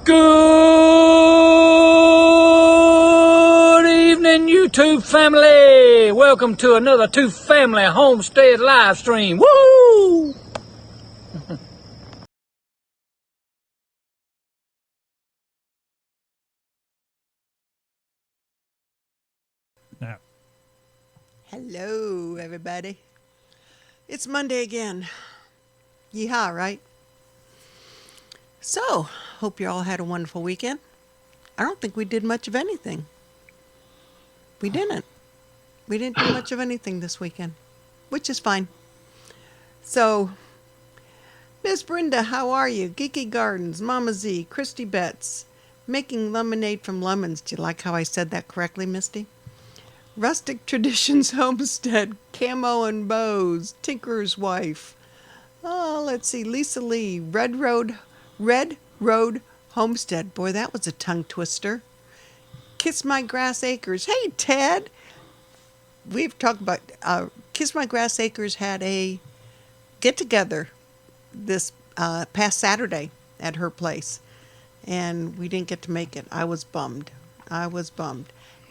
Good evening, YouTube family. Welcome to another Two Family Homestead live stream. Woo! Now, Hello, everybody. It's Monday again. Yeehaw, right? So, hope you all had a wonderful weekend. I don't think we did much of anything. We didn't. We didn't do much of anything this weekend, which is fine. So, Miss Brenda, how are you? Geeky Gardens, Mama Z, Christy Betts, making lemonade from lemons. Do you like how I said that correctly, Misty? Rustic Traditions Homestead, Camo and Bows, Tinker's Wife. Oh, let's see, Lisa Lee, Red Road Homestead. Boy, that was a tongue twister. Kiss My Grass Acres. Hey, Ted. We've talked about Kiss My Grass Acres had a get-together this past Saturday at her place, and we didn't get to make it. I was bummed.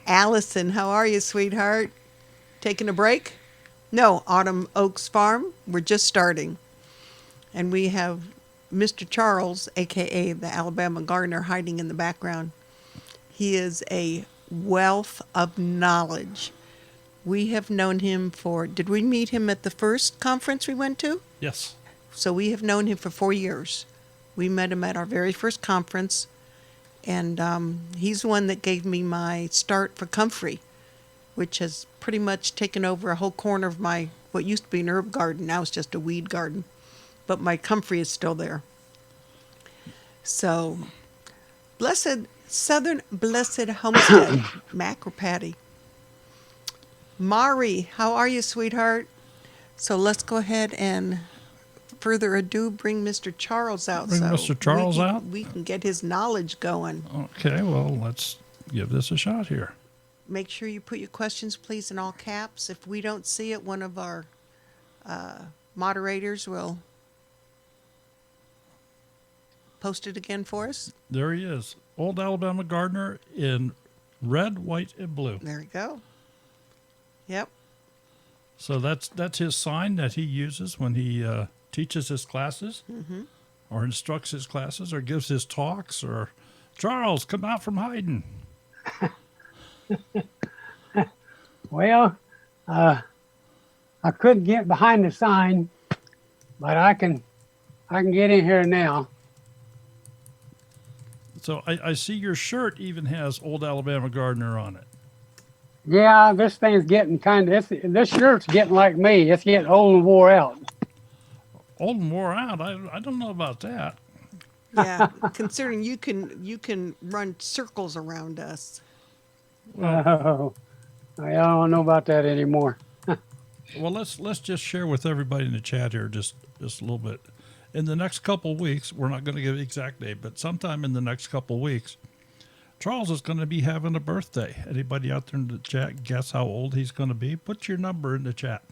Allison, how are you, sweetheart? Taking a break? No, Autumn Oaks Farm. We're just starting. And we have Mr. Charles, a.k.a. the Alabama Gardener, hiding in the background. He is a wealth of knowledge. We have known him did we meet him at the first conference we went to? yes. So we have known him for 4 years. We met him at our very first conference, and he's the one that gave me my start for comfrey, which has pretty much taken over a whole corner of my, what used to be an herb garden. Now it's just a weed garden. But my comfrey is still there. So, blessed homestead, Mac or Patty. Mari, how are you, sweetheart? So let's go ahead and, further ado, bring Mr. Charles out. Bring Mr. Charles out? We can get his knowledge going. Okay, well, let's give this a shot here. Make sure you put your questions, please, in all caps. If we don't see it, one of our moderators will post it again for us. There he is. Old Alabama Gardener in red, white, and blue. There we go. Yep. So that's his sign that he uses when he teaches his classes, or instructs his classes, or gives his talks, or, Charles, come out from hiding. Well, I couldn't get behind the sign, but I can get in here now. So I see your shirt even has Old Alabama Gardener on it. Yeah, this thing's getting this shirt's getting like me. It's getting old and wore out. Old and wore out? I don't know about that. Yeah, considering you can run circles around us. Oh, I don't know about that anymore. Well, let's just share with everybody in the chat here just a little bit. In the next couple of weeks, we're not going to give an exact date, but sometime in the next couple of weeks, Charles is going to be having a birthday. Anybody out there in the chat guess how old he's going to be? Put your number in the chat.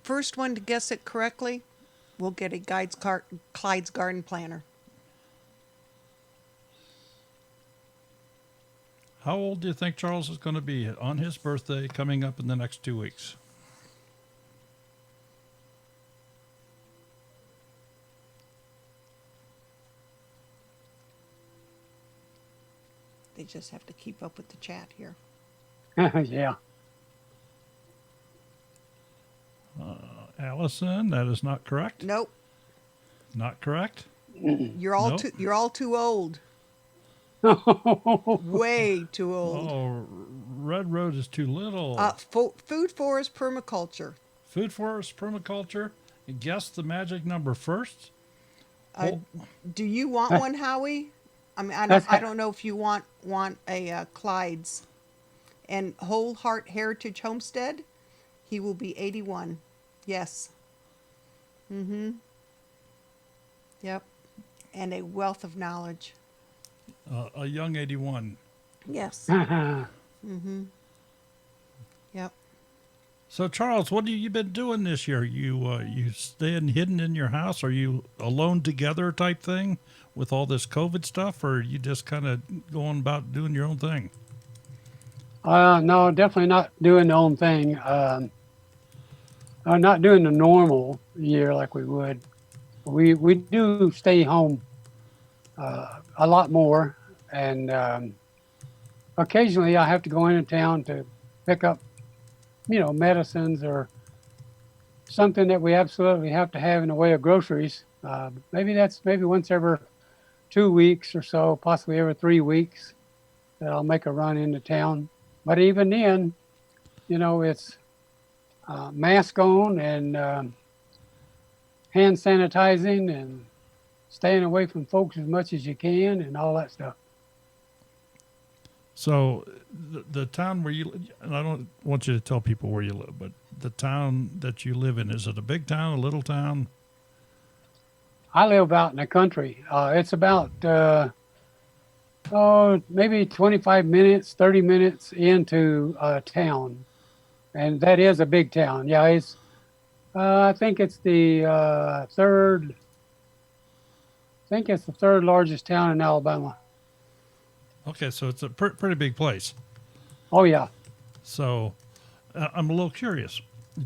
First one to guess it correctly will get a Clyde's Garden Planner. How old do you think Charles is going to be on his birthday coming up in the next 2 weeks? They just have to keep up with the chat here. Yeah. Allison, that is not correct. Nope. Not correct. You're all Nope. you're all too old. Way too old. Oh, Red Road is too little. Food forest permaculture. Food forest permaculture. Guess the magic number first. Do you want one, Howie? I mean, I don't know if you want a Clyde's. And Whole Heart Heritage Homestead, he will be 81. Yes. Yep. And a wealth of knowledge. A young 81. Yes. Yep. So Charles, what have you been doing this year? You staying hidden in your house? Are you alone together type thing with all this COVID stuff, or are you just kind of going about doing your own thing? No, definitely not doing the own thing. Not doing the normal year like we would. We do stay home a lot more, and occasionally I have to go into town to pick up, medicines or something that we absolutely have to have in the way of groceries. Maybe once every 2 weeks or so, possibly every 3 weeks, that I'll make a run into town. But even then, it's mask on and hand sanitizing and staying away from folks as much as you can and all that stuff. So the town where you, and I don't want you to tell people where you live, but the town that you live in, is it a big town, a little town? I live out in the country. It's about maybe 25 minutes, 30 minutes into town, and that is a big town. Yeah, it's. I think it's the third. I think it's the third largest town in Alabama. Okay, so it's a pretty big place. Oh yeah. So I'm a little curious.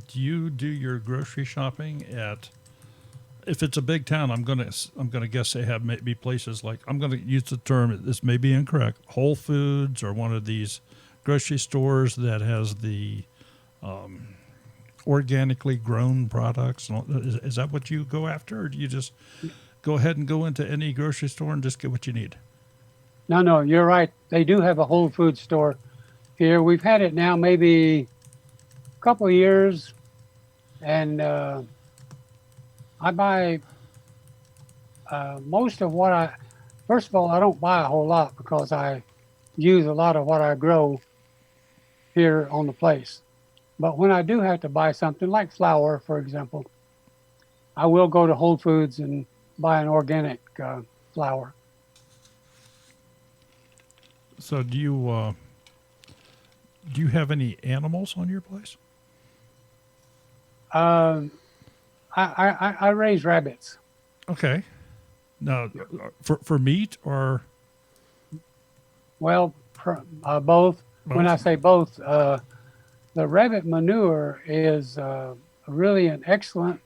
Do you do your grocery shopping at? If it's a big town, I'm gonna guess they have maybe places like, I'm gonna use the term, this may be incorrect, Whole Foods or one of these grocery stores that has the organically grown products. Is that what you go after, or do you just go ahead and go into any grocery store and just get what you need? No, you're right. They do have a Whole Foods store here. We've had it now maybe a couple of years, and I buy most of what first of all, I don't buy a whole lot because I use a lot of what I grow here on the place. But when I do have to buy something like flour, for example, I will go to Whole Foods and buy an organic flour. So do you have any animals on your place? I raise rabbits. Okay. Now, for meat or? Well, both. When I say both, the rabbit manure is really an excellent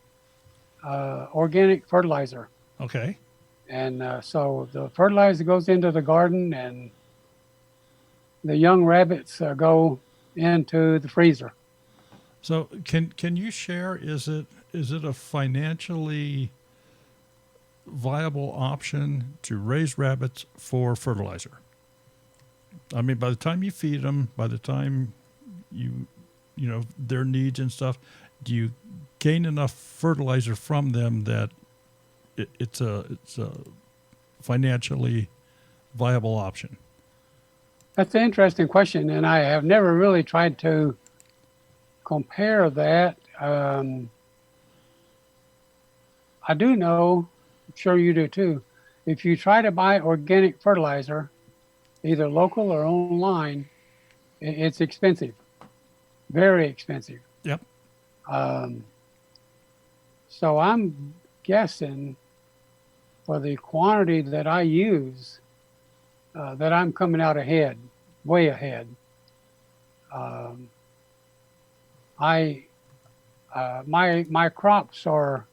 organic fertilizer. Okay. And so the fertilizer goes into the garden, and the young rabbits go into the freezer. So can you share? Is it a financially viable option to raise rabbits for fertilizer? I mean, by the time you feed them, by the time you know their needs and stuff, do you gain enough fertilizer from them that it's a financially viable option? That's an interesting question, and I have never really tried to compare that. I do know, I'm sure you do too, if you try to buy organic fertilizer, either local or online, it's expensive, very expensive. Yep. So I'm guessing for the quantity that I use, that I'm coming out ahead, way ahead. My crops are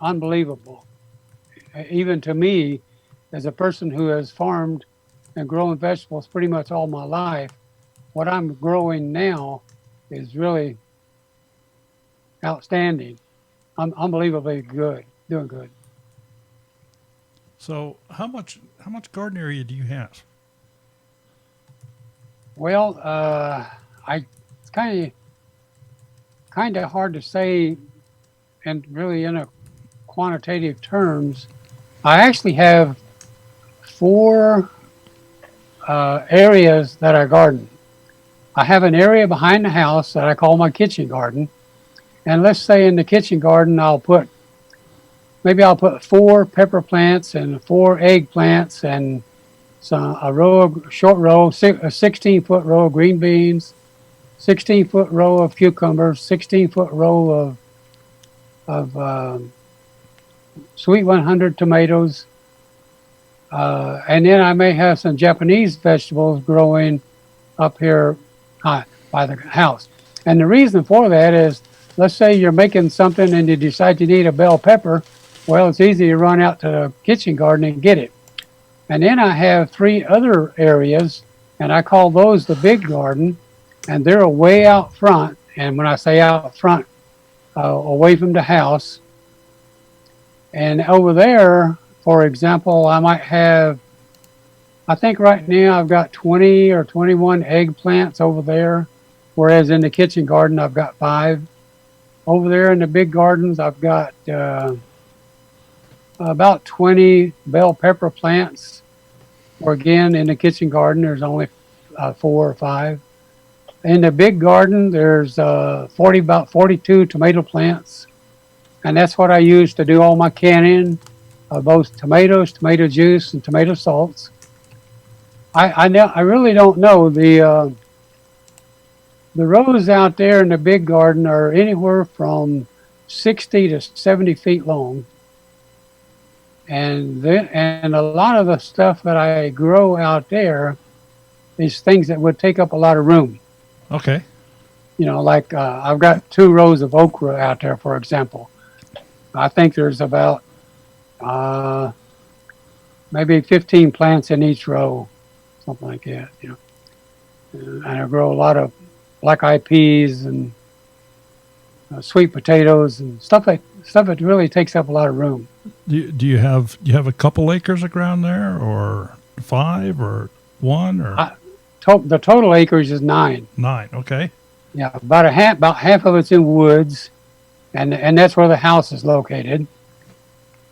unbelievable. Even to me, as a person who has farmed and grown vegetables pretty much all my life, what I'm growing now is really outstanding. I'm unbelievably good, doing good. So how much garden area do you have? Well, it's kind of hard to say, and really in a quantitative terms. I actually have 4 areas that I garden. I have an area behind the house that I call my kitchen garden, and let's say in the kitchen garden I'll put 4 pepper plants and 4 egg plants and a 16-foot row of green beans, 16-foot row of cucumbers, 16-foot row of sweet 100 tomatoes, and then I may have some Japanese vegetables growing up here by the house. And the reason for that is, let's say you're making something and you decide you need a bell pepper. Well, it's easy to run out to the kitchen garden and get it. And then I have 3 other areas, and I call those the big garden, and they're way out front. And when I say out front, away from the house. And over there, for example, I might have, I think right now I've got 20 or 21 eggplants over there, whereas in the kitchen garden I've got 5. Over there in the big gardens I've got about 20 bell pepper plants, or again in the kitchen garden there's only 4 or 5. In the big garden there's about 42 tomato plants, and that's what I use to do all my canning of both tomatoes, tomato juice, and tomato salts. I really don't know. The rows out there in the big garden are anywhere from 60 to 70 feet long. And a lot of the stuff that I grow out there is things that would take up a lot of room. Okay. You know, like I've got 2 rows of okra out there, for example. I think there's about maybe 15 plants in each row, something like that, you know. And I grow a lot of black-eyed peas and sweet potatoes and stuff that really takes up a lot of room. Do you have a couple acres of ground there, or 5, or 1, or the total acreage is 9. 9? Okay. Yeah, about half of it's in woods, and that's where the house is located.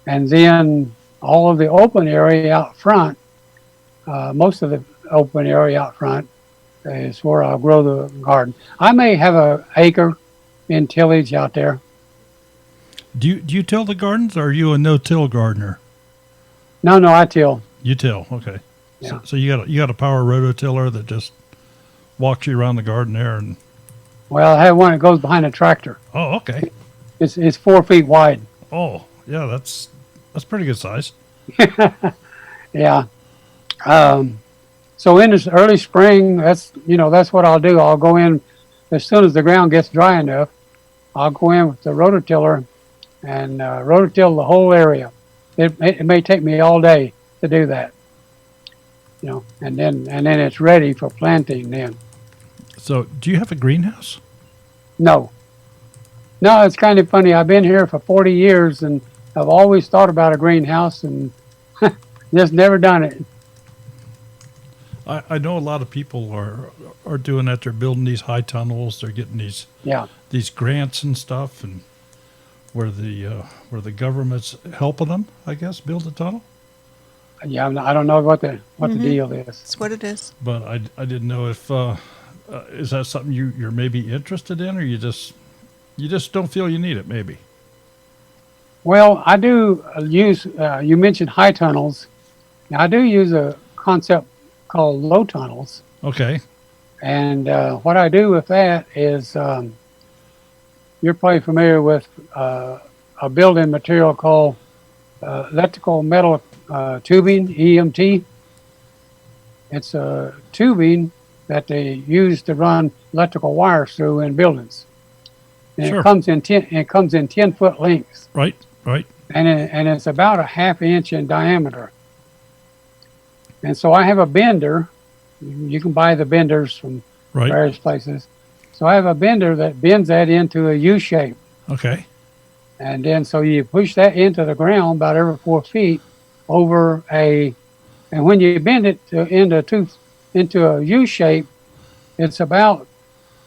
And then all of the open area out front, most of the open area out front is where I'll grow the garden. I may have an acre in tillage out there. Do you till the gardens, or are you a no-till gardener? No, I till. You till, okay. Yeah. So you got a power rototiller that just walks you around the garden there, and. Well, I have one that goes behind a tractor. Oh, okay. It's 4 feet wide. Oh, yeah, that's pretty good size. Yeah. So in this early spring, that's what I'll do. I'll go in as soon as the ground gets dry enough. I'll go in with the rototiller and rototill the whole area. It may take me all day to do that. You know, and then it's ready for planting then. So, do you have a greenhouse? No, it's kind of funny. I've been here for 40 years, and I've always thought about a greenhouse and just never done it. I know a lot of people are doing that. They're building these high tunnels. They're getting these grants and stuff, and where the government's helping them, I guess, build a tunnel. Yeah, I don't know what the deal is. That's what it is. But I didn't know if is that something you're maybe interested in, or you just don't feel you need it, maybe. Well, I do use. You mentioned high tunnels. Now, I do use a concept called low tunnels. Okay. And what I do with that is, you're probably familiar with a building material called electrical metal tubing, EMT. It's a tubing that they use to run electrical wires through in buildings. And Sure. it comes in 10-foot lengths. Right. And it's about a ½ inch in diameter. And so I have a bender. You can buy the benders from various places. So I have a bender that bends that into a U shape. Okay. And then so you push that into the ground about every 4 feet and when you bend it into a U shape, it's about,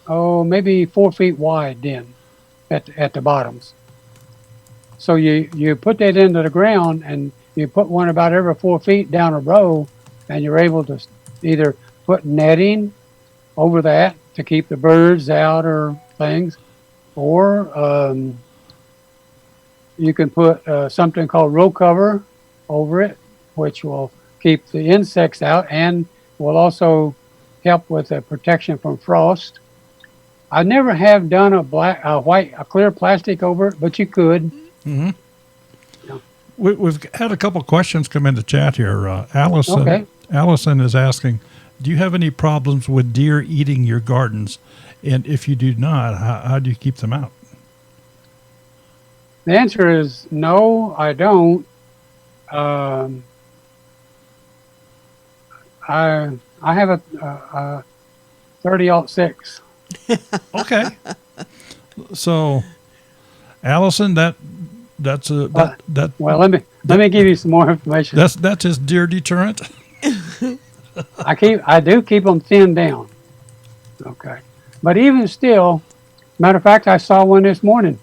maybe 4 feet wide then at the bottoms. So you put that into the ground and you put one about every 4 feet down a row, and you're able to either put netting over that to keep the birds out or things, or you can put something called row cover over it, which will keep the insects out and will also help with the protection from frost. I never have done a clear plastic over it, but you could. Mm-hmm. We've had a couple questions come into chat here. Allison, Okay. Allison is asking, do you have any problems with deer eating your gardens? And if you do not, how do you keep them out? The answer is no, I don't. I have a 30-06. Okay. So, Allison, that's a that Well, let me give you some more information. that's his deer deterrent. I do keep them thinned down. Okay, but even still, matter of fact, I saw one this morning.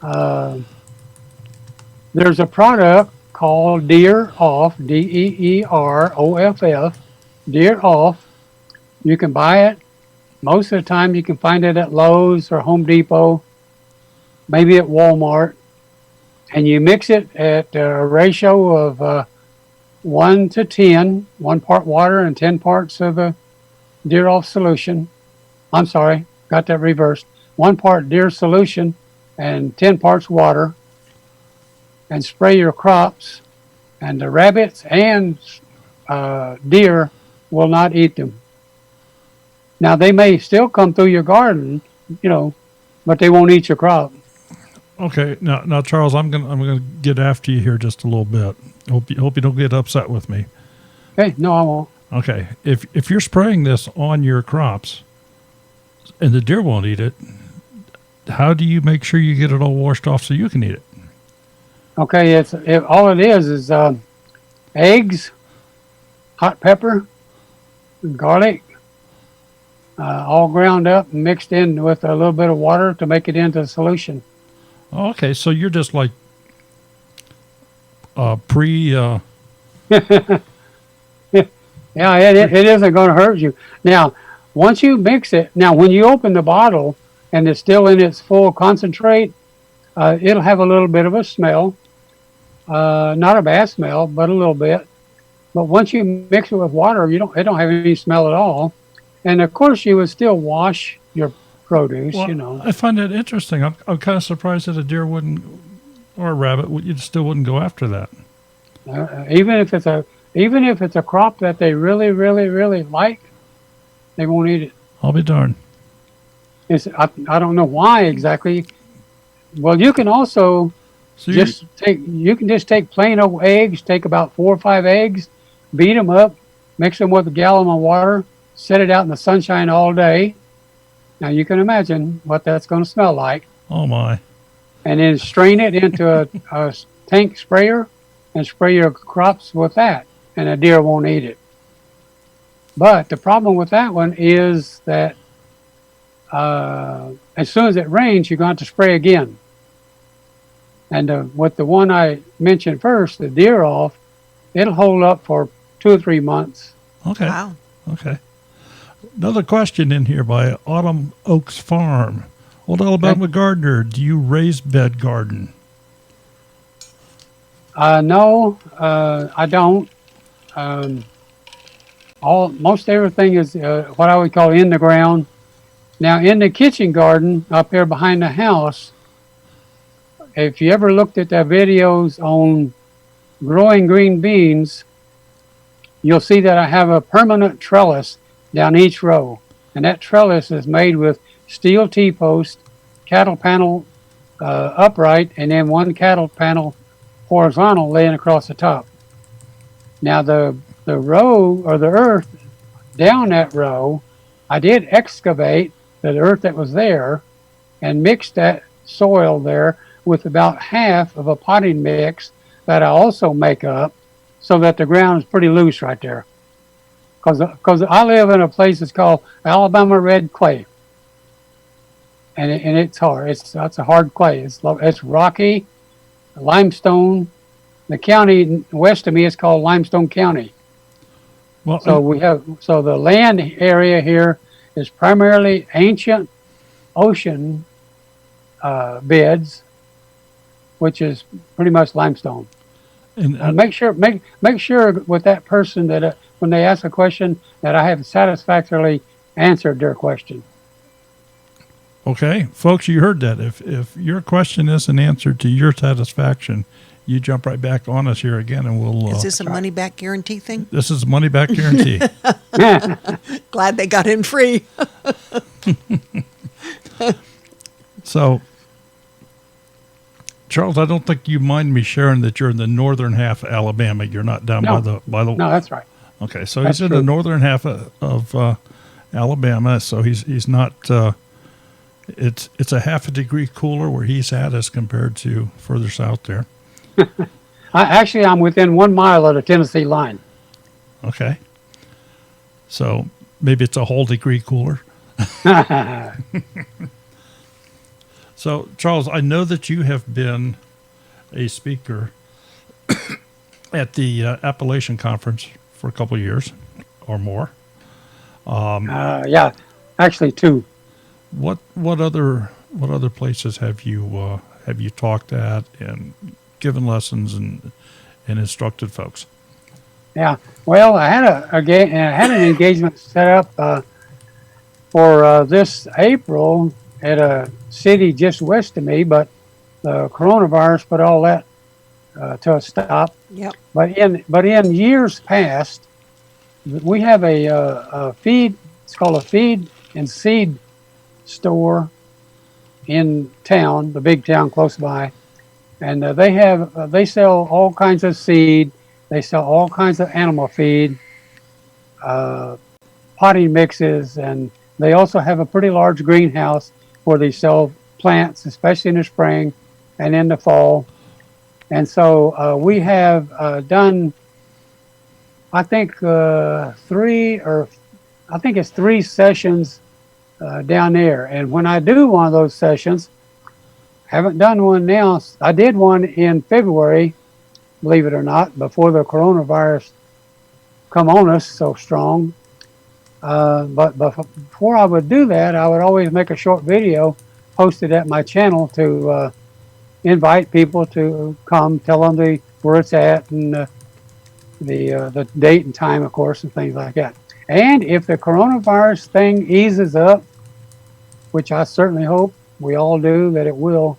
There's a product called Deer Off, DEEROFF, Deer Off. You can buy it. Most of the time, you can find it at Lowe's or Home Depot, maybe at Walmart. And you mix it at a ratio of 1 to 10, 1 part water and 10 parts of a Deer Off solution. I'm sorry, got that reversed. 1 part Deer solution and 10 parts water. And spray your crops. And the rabbits and deer will not eat them. Now, they may still come through your garden, but they won't eat your crop. Okay, now Charles, I'm gonna get after you here just a little bit. Hope you don't get upset with me. Okay, no, I won't. Okay, if you're spraying this on your crops, and the deer won't eat it, how do you make sure you get it all washed off so you can eat it? Okay, all it is eggs, hot pepper, garlic, all ground up and mixed in with a little bit of water to make it into a solution. Oh, okay, so you're just like pre. Yeah, it isn't going to hurt you. Now, once you mix it, when you open the bottle and it's still in its full concentrate, it'll have a little bit of a smell. Not a bad smell, but a little bit. But once you mix it with water, it don't have any smell at all. And of course, you would still wash your produce. Well, I find that interesting. I'm kind of surprised that a deer wouldn't, or a rabbit, you still wouldn't go after that. Even if it's a crop that they really, really, really like, they won't eat it. I'll be darned. I don't know why exactly. Well, you can also just take plain old eggs. Take about 4 or 5 eggs, beat them up, mix them with a gallon of water, set it out in the sunshine all day. Now you can imagine what that's going to smell like. Oh my! And then strain it into a tank sprayer and spray your crops with that, and a deer won't eat it. But the problem with that one is that as soon as it rains, you're going to have to spray again. And with the one I mentioned first, the Deer Off, it'll hold up for 2 or 3 months. Okay. Wow. Okay. Another question in here by Autumn Oaks Farm. Old Alabama Gardener, do you raise bed garden? No, I don't. Most everything is what I would call in the ground. Now, in the kitchen garden up there behind the house, if you ever looked at the videos on growing green beans, you'll see that I have a permanent trellis down each row. And that trellis is made with steel T-post, cattle panel upright, and then one cattle panel horizontal laying across the top. Now the row or the earth down that row, I did excavate the earth that was there and mixed that soil there with about half of a potting mix that I also make up so that the ground is pretty loose right there. Because I live in a place that's called Alabama red clay. And it's hard. It's a hard clay. It's rocky, limestone. The county west of me is called Limestone County. Well, So the land area here is primarily ancient ocean beds, which is pretty much limestone. and Make sure with that person that when they ask a question that I have satisfactorily answered their question. Okay, folks, you heard that. If your question isn't answered to your satisfaction, you jump right back on us here again, and we'll. Is this a money back guarantee thing? This is a money back guarantee. Glad they got in free. So, Charles, I don't think you mind me sharing that you're in the northern half of Alabama. You're not down by the. No, that's right. Okay, so That's he's in true. the northern half of Alabama. So he's not. It's a half a degree cooler where he's at as compared to further south there. I'm within 1 mile of the Tennessee line. Okay. So maybe it's a whole degree cooler. So, Charles, I know that you have been a speaker at the Appalachian Conference for a couple of years or more. Yeah, actually 2. What other places have you talked at and given lessons and instructed folks? Yeah. Well, I had an engagement set up for this April at a city just west of me, but the coronavirus put all that to a stop. Yep. But in years past, we have a feed. It's called a feed and seed store in town, the big town close by, and they sell all kinds of seed. They sell all kinds of animal feed, potting mixes, and they also have a pretty large greenhouse where they sell plants, especially in the spring and in the fall. And so we have done, I think, 3 sessions down there. And when I do one of those sessions, haven't done one now. I did one in February, believe it or not, before the coronavirus come on us so strong. But before I would do that, I would always make a short video, post it at my channel to invite people to come, tell them where it's at, and the date and time, of course, and things like that. And if the coronavirus thing eases up, which I certainly hope we all do that it will,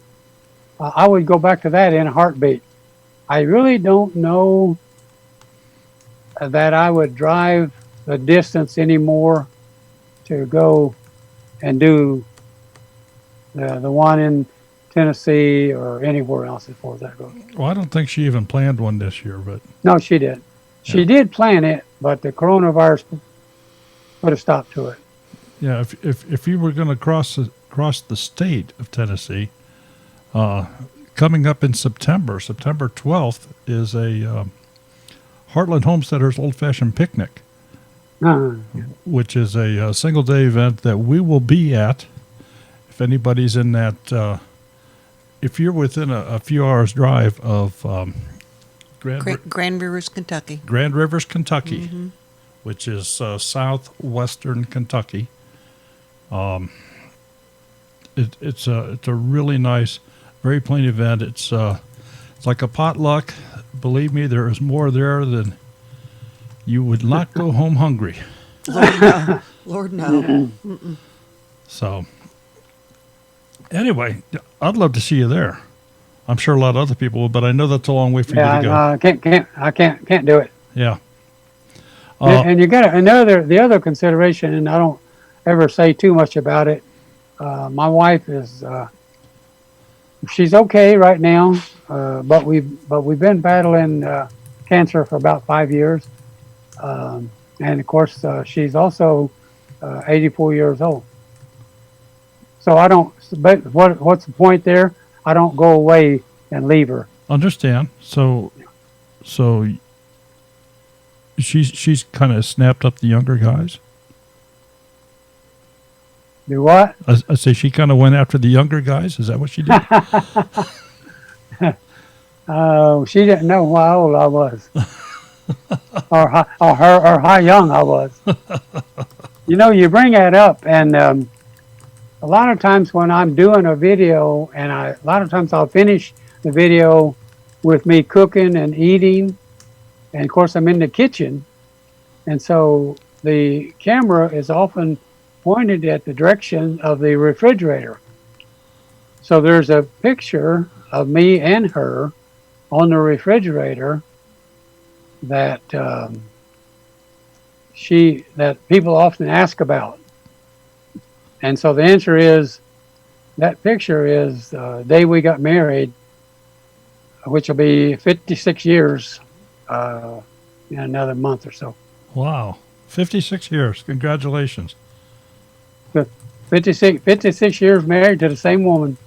I would go back to that in a heartbeat. I really don't know that I would drive the distance anymore to go and do the one in Tennessee or anywhere else as far as that goes. Well, I don't think she even planned one this year, but No, she did. She did plan it, but the coronavirus put a stop to it. yeah, if you were going to cross the state of Tennessee, coming up in September 12th is a Heartland Homesteaders Old Fashioned Picnic, which is a single day event that we will be at. If anybody's in that, if you're within a few hours drive of Grand Rivers, Kentucky. Grand Rivers, Kentucky, which is southwestern Kentucky. It's a really nice, very plain event. It's like a potluck. Believe me, there is more there than you would not go home hungry. Lord, no. So, anyway, I'd love to see you there. I'm sure a lot of other people would, but I know that's a long way for you to go. I can't do it. Yeah. And you got the other consideration, and I don't ever say too much about it. My wife is she's okay right now, but we've been battling cancer for about 5 years, and of course she's also 84 years old. So I don't. But what's the point there? I don't go away and leave her. Understand. So she's kind of snapped up the younger guys. Do what? I say she kind of went after the younger guys. Is that what she did? She didn't know how old I was, or how young I was. You bring that up, and a lot of times when I'm doing a video, and a lot of times I'll finish the video with me cooking and eating, and of course I'm in the kitchen, and so the camera is often pointed at the direction of the refrigerator. So there's a picture of me and her on the refrigerator that that people often ask about. And so the answer is, that picture is the day we got married, which will be 56 years in another month or so. Wow. 56 years. Congratulations. 56 years married to the same woman.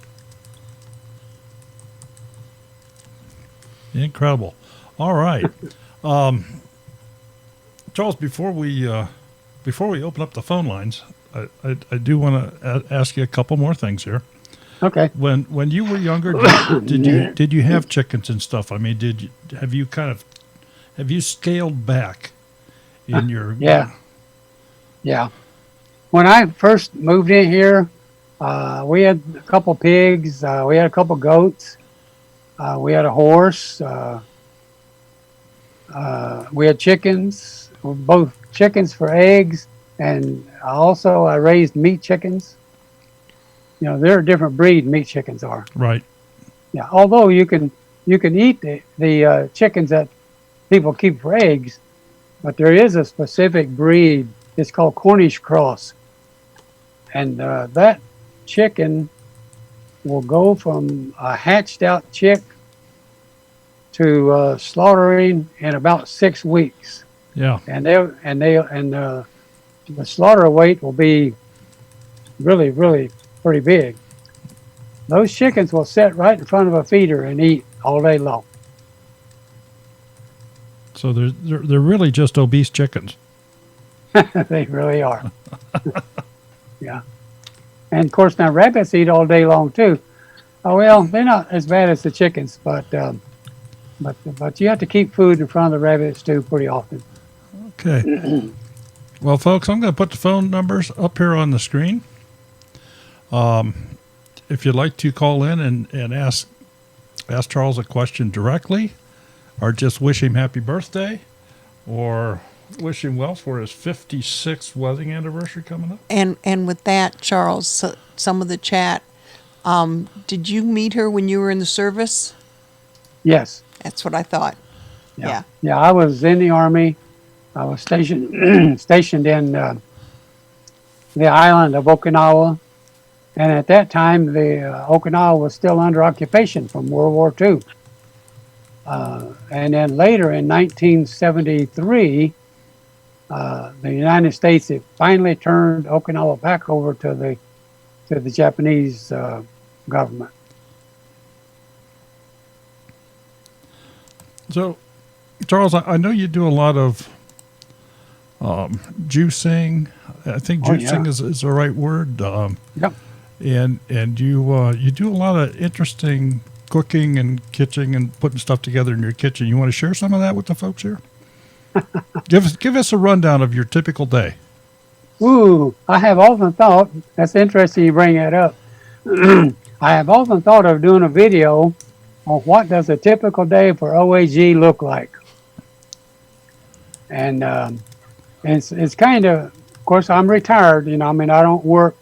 Incredible. All right. Charles, before we open up the phone lines, I do want to ask you a couple more things here. Okay. When you were younger, did you have chickens and stuff? I mean, have you scaled back in your Yeah. When I first moved in here, we had a couple pigs, we had a couple goats, we had a horse, we had chickens, both chickens for eggs, and also I raised meat chickens. You know, they're a different breed, meat chickens are. Right. Yeah. Although you can eat the chickens that people keep for eggs, but there is a specific breed. It's called Cornish cross, and that chicken will go from a hatched out chick to slaughtering in about 6 weeks. Yeah. And the slaughter weight will be really, really pretty big. Those chickens will sit right in front of a feeder and eat all day long. So they're really just obese chickens. They really are. Yeah. And of course now rabbits eat all day long too. Oh well, they're not as bad as the chickens, but you have to keep food in front of the rabbits too pretty often. Okay. Well, folks, I'm going to put the phone numbers up here on the screen. If you'd like to call in and ask Charles a question directly, or just wish him happy birthday, or wish him well for his 56th wedding anniversary coming up. And with that, Charles, some of the chat, did you meet her when you were in the service? Yes. That's what I thought. Yeah. Yeah, I was in the Army. I was stationed in the island of Okinawa. And at that time, the Okinawa was still under occupation from World War II. And then later in 1973, the United States finally turned Okinawa back over to the Japanese government. So, Charles, I know you do a lot of juicing. I think juicing is the right word. Yep. And you do a lot of interesting cooking and kitchen and putting stuff together in your kitchen. You want to share some of that with the folks here? Give us a rundown of your typical day. Ooh, I have often thought, that's interesting you bring that up. I have often thought of doing a video on what does a typical day for OAG look like. And it's kind of course, I'm retired, you know, I mean, I don't work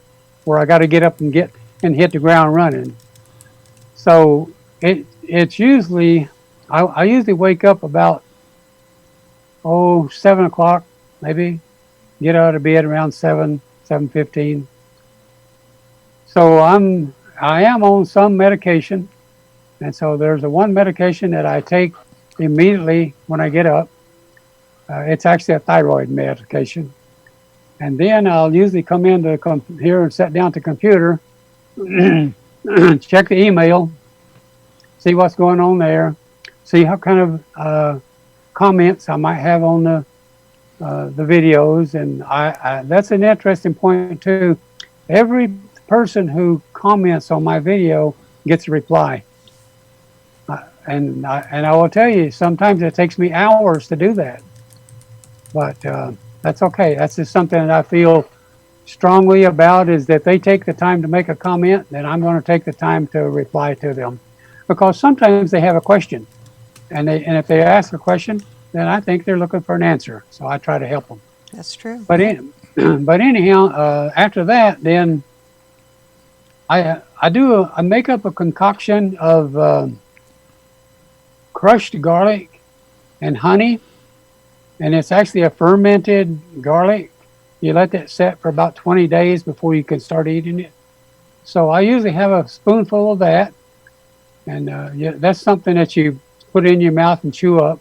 where I got to get up and hit the ground running. So it's usually, I usually wake up about, 7 o'clock, maybe, get out of bed around 7:15. So I am on some medication. And so there's one medication that I take immediately when I get up. It's actually a thyroid medication. And then I'll usually come in here and sit down at the computer, check the email, see what's going on there, see how kind of comments I might have on the videos. And I that's an interesting point too. Every person who comments on my video gets a reply. And I will tell you, sometimes it takes me hours to do that. But that's okay. That's just something that I feel strongly about, is that they take the time to make a comment, then I'm going to take the time to reply to them. Because sometimes they have a question. And if they ask a question, then I think they're looking for an answer. So I try to help them. That's true. But But anyhow, after that, then I make up a concoction of crushed garlic and honey, and it's actually a fermented garlic. You let that set for about 20 days before you can start eating it. So I usually have a spoonful of that, and that's something that you put in your mouth and chew up.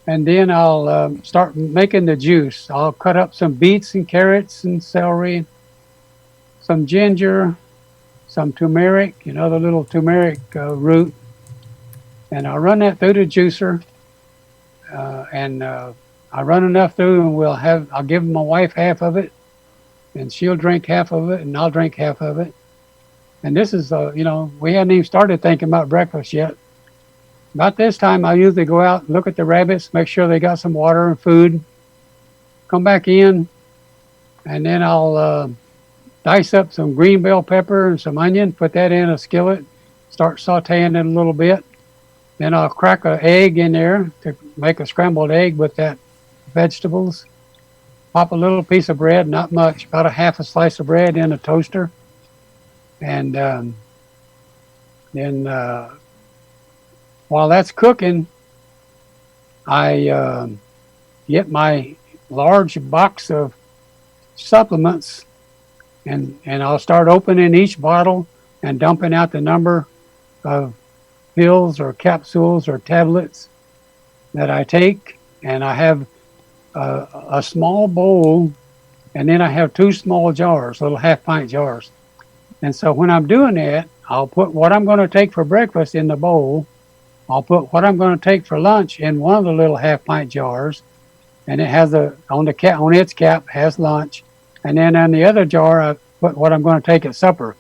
And then I'll start making the juice. I'll cut up some beets and carrots and celery, some ginger, some turmeric, the little turmeric root, and I'll run that through the juicer. And I run enough through, and I'll give my wife half of it, and she'll drink half of it, and I'll drink half of it. And this is, we hadn't even started thinking about breakfast yet. About this time, I usually go out and look at the rabbits, make sure they got some water and food, come back in, and then I'll dice up some green bell pepper and some onion, put that in a skillet, start sauteing it a little bit. Then I'll crack an egg in there to make a scrambled egg with that vegetables. Pop a little piece of bread, not much, about a half a slice of bread in a toaster. And then while that's cooking, I get my large box of supplements, and I'll start opening each bottle and dumping out the number of pills or capsules or tablets that I take. And I have a small bowl, and then I have 2 small jars, little half-pint jars. And so when I'm doing that, I'll put what I'm going to take for breakfast in the bowl. I'll put what I'm going to take for lunch in one of the little half-pint jars, and it has on its cap has lunch. And then on the other jar, I put what I'm going to take at supper.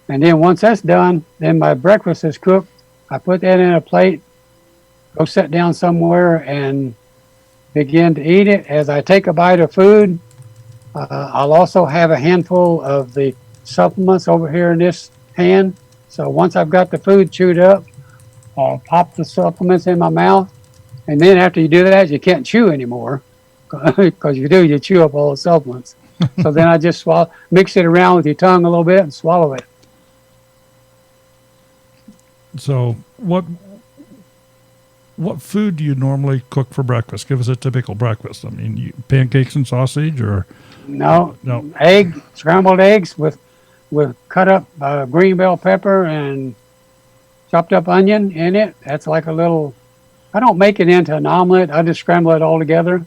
And then once that's done, then my breakfast is cooked. I put that in a plate, go sit down somewhere, and begin to eat it. As I take a bite of food, I'll also have a handful of the supplements over here in this hand. So once I've got the food chewed up, I'll pop the supplements in my mouth. And then after you do that, you can't chew anymore, because if you do, you chew up all the supplements. So then I just mix it around with your tongue a little bit and swallow it. So what food do you normally cook for breakfast? Give us a typical breakfast. I mean, pancakes and sausage, or no? Scrambled eggs with cut up green bell pepper and chopped up onion in it. That's like a little. I don't make it into an omelet. I just scramble it all together.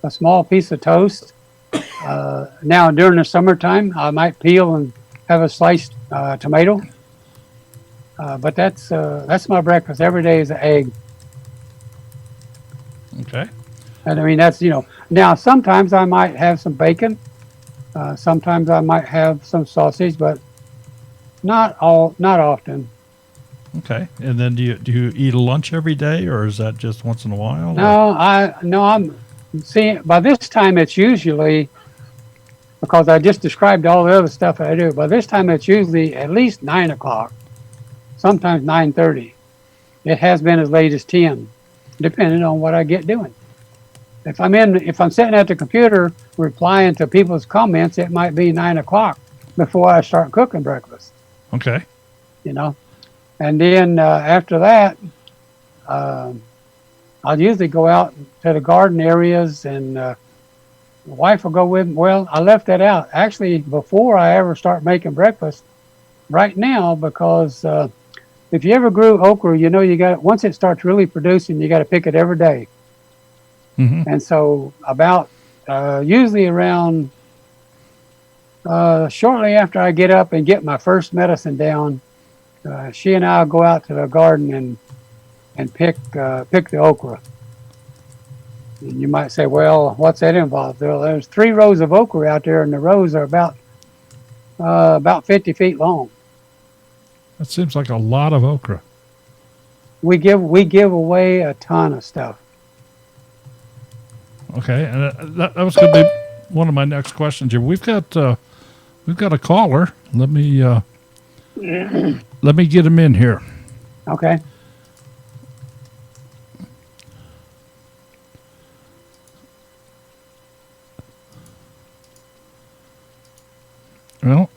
A small piece of toast. Now during the summertime, I might peel and have a sliced tomato. But that's my breakfast. Every day is an egg. Okay. And I mean, that's, now sometimes I might have some bacon. Sometimes I might have some sausage, but not often. Okay. And then do you eat a lunch every day, or is that just once in a while? I'm seeing by this time it's usually, because I just described all the other stuff that I do. By this time it's usually at least 9 o'clock, sometimes 9:30. It has been as late as 10, depending on what I get doing. If I'm sitting at the computer replying to people's comments, it might be 9 o'clock before I start cooking breakfast. Okay. And then after that, I'll usually go out to the garden areas, and my wife will go with me. Well, I left that out actually before I ever start making breakfast right now, because if you ever grew okra, once it starts really producing, you got to pick it every day. Mm-hmm. And so about usually around shortly after I get up and get my first medicine down, she and I will go out to the garden and pick the okra. And you might say, well, what's that involved? Well, there's 3 rows of okra out there, and the rows are about 50 feet long. That seems like a lot of okra. We give away a ton of stuff. Okay, and that was going to be one of my next questions here. We've got a caller. Let me get him in here. Okay. Well,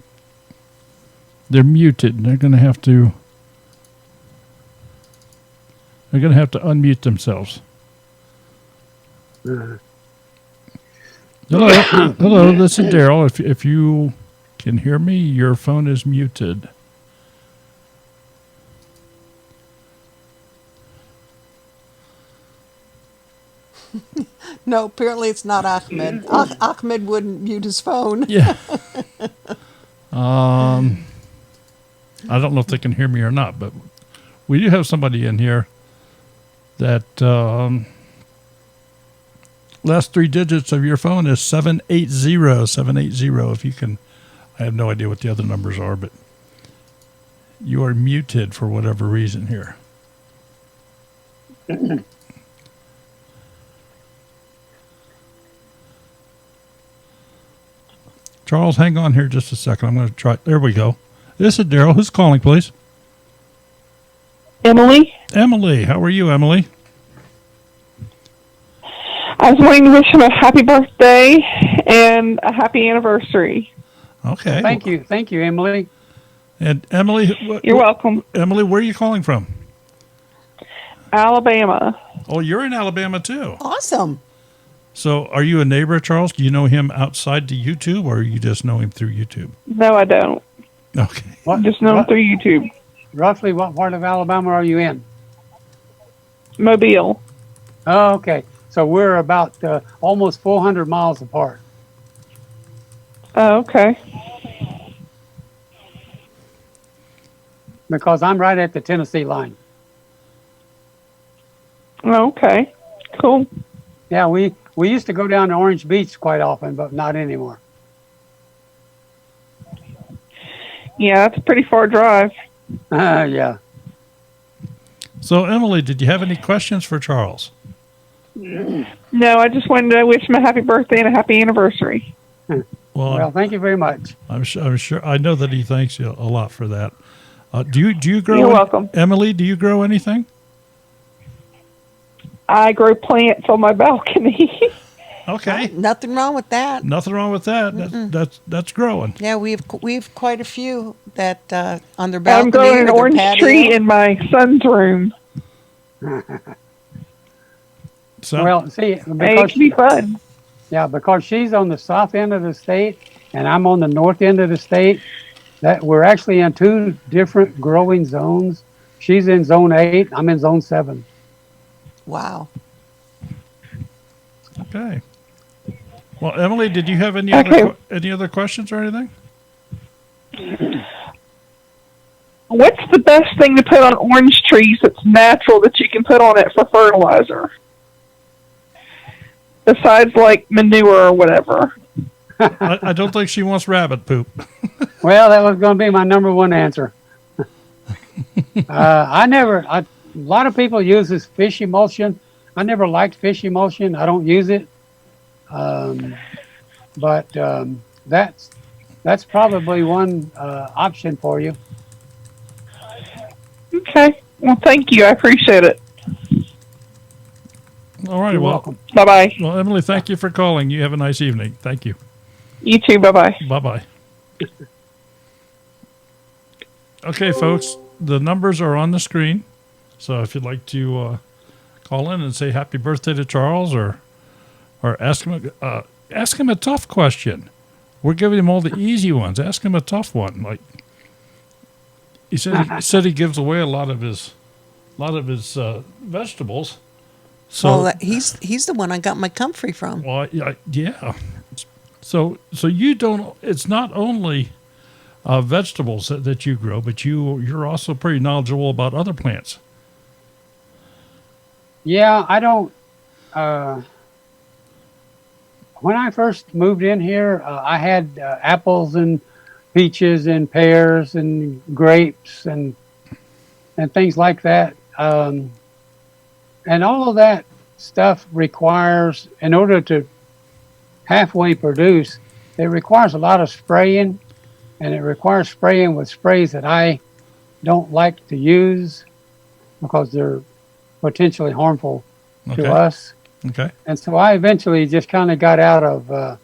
they're muted. They're going to have to unmute themselves. Hello, hello. This is Daryl. If you can hear me, your phone is muted. No, apparently it's not Ahmed. Ahmed wouldn't mute his phone. Yeah. I don't know if they can hear me or not, but we do have somebody in here that last three digits of your phone is 780. 780. If you can, I have no idea what the other numbers are, but you are muted for whatever reason here. Charles, hang on here just a second. I'm going to try. There we go. This is Daryl. Who's calling, please? Emily. Emily. How are you, Emily? I was wanting to wish him a happy birthday and a happy anniversary. Okay. Thank you. Thank you, Emily. And Emily. You're welcome. Emily, where are you calling from? Alabama. Oh, you're in Alabama, too. Awesome. So are you a neighbor of Charles? Do you know him outside the YouTube, or you just know him through YouTube? No, I don't. Okay. Just know him through YouTube. Roughly what part of Alabama are you in? Mobile. Oh, okay. So we're about almost 400 miles apart. Oh, okay. Because I'm right at the Tennessee line. Oh, okay. Cool. Yeah, we used to go down to Orange Beach quite often, but not anymore. Yeah, that's a pretty far drive. Yeah. So, Emily, did you have any questions for Charles? No, I just wanted to wish him a happy birthday and a happy anniversary. Well, thank you very much. I'm sure. I know that he thanks you a lot for that. Do you grow? You're welcome. Emily, do you grow anything? I grow plants on my balcony. Okay. Nothing wrong with that. Nothing wrong with that. That's growing. Yeah, we've quite a few that on their balcony. I'm growing an or their orange patio. tree in my son's room. So, Well, see, Hey, it because can be fun. yeah, because she's on the south end of the state and I'm on the north end of the state, that we're actually in two different growing zones. She's in zone 8, I'm in zone 7. Wow. okay. Well, Emily, did you have any other questions or anything? What's the best thing to put on orange trees that's natural that you can put on it for fertilizer? Besides, like, manure or whatever. I don't think she wants rabbit poop. Well, that was going to be my number one answer. A lot of people use this fish emulsion. I never liked fish emulsion. I don't use it. But that's probably one option for you. Okay. Well, thank you. I appreciate it. All right. You're Well, welcome. Bye-bye. well, Emily, thank you for calling. You have a nice evening. Thank you. You too. Bye-bye. Bye-bye. Okay, folks, the numbers are on the screen. So if you'd like to call in and say happy birthday to Charles or ask him a tough question. We're giving him all the easy ones. Ask him a tough one. Like he said he gives away a lot of his vegetables. So Well, he's the one I got my comfrey from. well, yeah. So you don't. It's not only vegetables that you grow, but you're also pretty knowledgeable about other plants. Yeah, I don't. When I first moved in here, I had apples and peaches and pears and grapes and things like that. And all of that stuff requires, in order to halfway produce, it requires a lot of spraying, and it requires spraying with sprays that I don't like to use because they're potentially harmful to us. Okay. And so I eventually just kind of got out of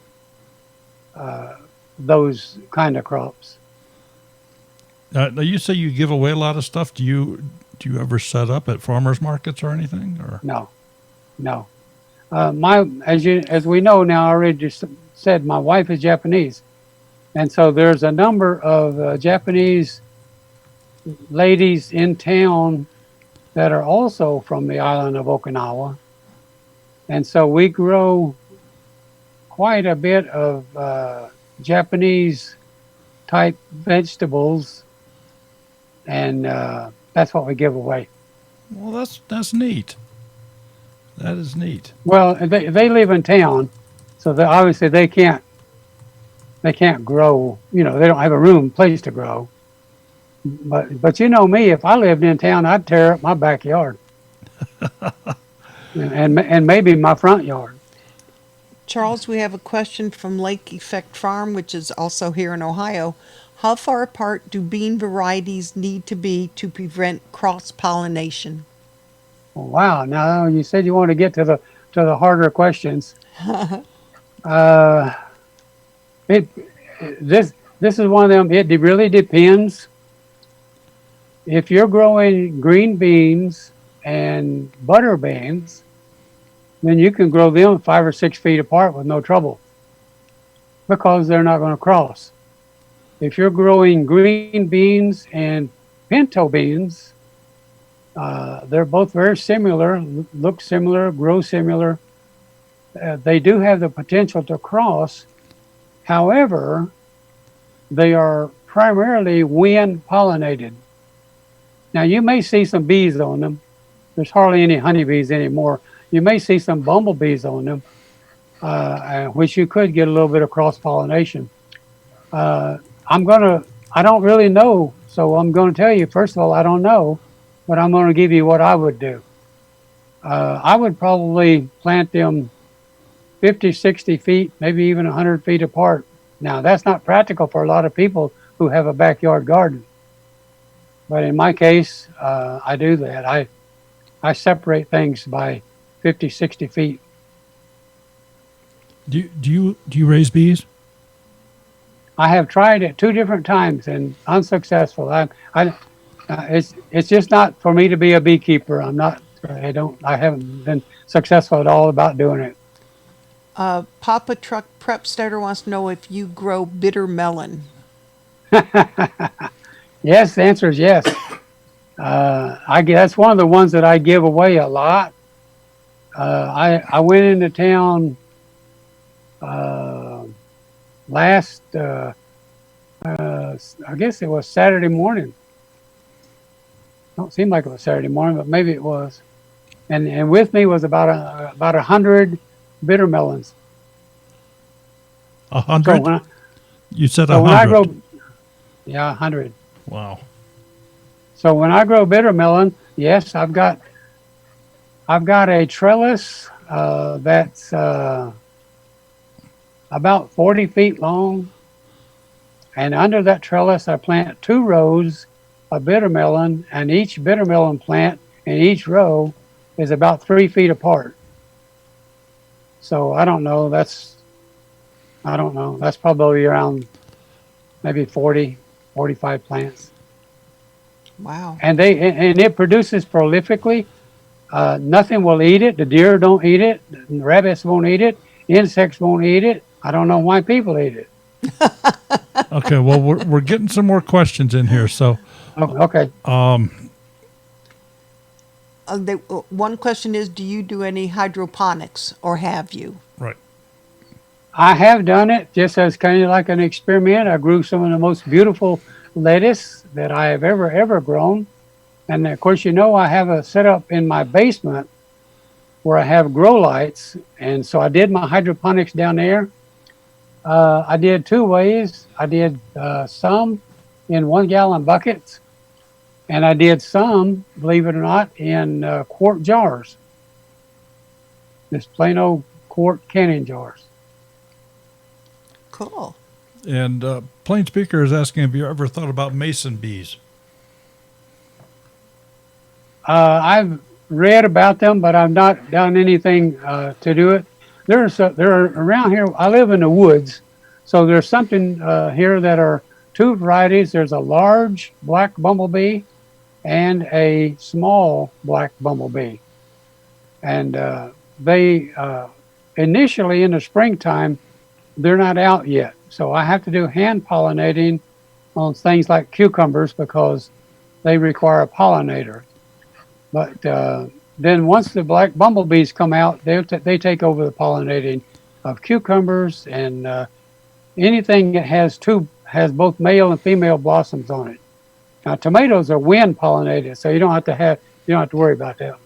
those kind of crops. Now you say you give away a lot of stuff. Do you ever set up at farmers markets or anything? Or No, no. As we know now, I already just said my wife is Japanese, and so there's a number of Japanese ladies in town that are also from the island of Okinawa, and so we grow quite a bit of Japanese type vegetables, and that's what we give away. well, that's neat. That is neat. Well, they live in town, so obviously they can't grow. You know, they don't have a place to grow. But you know me, if I lived in town, I'd tear up my backyard, and maybe my front yard. Charles, we have a question from Lake Effect Farm, which is also here in Ohio. How far apart do bean varieties need to be to prevent cross-pollination? Wow! Now you said you want to get to the harder questions. This is one of them. It really depends. If you're growing green beans and butter beans, then you can grow them 5 or 6 feet apart with no trouble, because they're not going to cross. If you're growing green beans and pinto beans, they're both very similar, look similar, grow similar. They do have the potential to cross. However, they are primarily wind pollinated. Now, you may see some bees on them. There's hardly any honeybees anymore. You may see some bumblebees on them, which you could get a little bit of cross-pollination. I don't really know, so I'm going to tell you, first of all, I don't know, but I'm going to give you what I would do. I would probably plant them 50, 60 feet, maybe even 100 feet apart. Now, that's not practical for a lot of people who have a backyard garden. But in my case, I do that. I separate things by 50, 60 feet. Do you raise bees? I have tried it 2 different times and unsuccessful. It's just not for me to be a beekeeper. I haven't been successful at all about doing it. Papa Truck Prep Starter wants to know if you grow bitter melon. Yes, the answer is yes. That's one of the ones that I give away a lot. I went into town last, I guess it was Saturday morning. Don't seem like it was Saturday morning, but maybe it was. And with me was about 100 bitter melons. 100? So You said so 100. when I grow, yeah, 100. Wow. So when I grow bitter melon, yes, I've got a trellis that's about 40 feet long, and under that trellis I plant 2 rows of bitter melon, and each bitter melon plant in each row is about 3 feet apart. So I don't know. That's probably around maybe 40, 45 plants. Wow. And it produces prolifically. Nothing will eat it. The deer don't eat it. The rabbits won't eat it. Insects won't eat it. I don't know why people eat it. Okay, well, we're getting some more questions in here. So, okay. One question is, do you do any hydroponics, or have you? Right. I have done it just as kind of like an experiment. I grew some of the most beautiful lettuce that I have ever grown. And of course, I have a setup in my basement where I have grow lights. And so I did my hydroponics down there. I did 2 ways. I did some in 1-gallon buckets, and I did some, believe it or not, in quart jars. Just plain old quart canning jars. Cool. And Plain Speaker is asking, have you ever thought about mason bees? I've read about them, but I've not done anything to do it. There are around here. I live in the woods, So there's something here that are two varieties. There's a large black bumblebee and a small black bumblebee. And they initially in the springtime, they're not out yet. So I have to do hand pollinating on things like cucumbers because they require a pollinator. But then once the black bumblebees come out, they take over the pollinating of cucumbers and anything that has both male and female blossoms on it. Now tomatoes are wind pollinated, so you don't have to worry about that.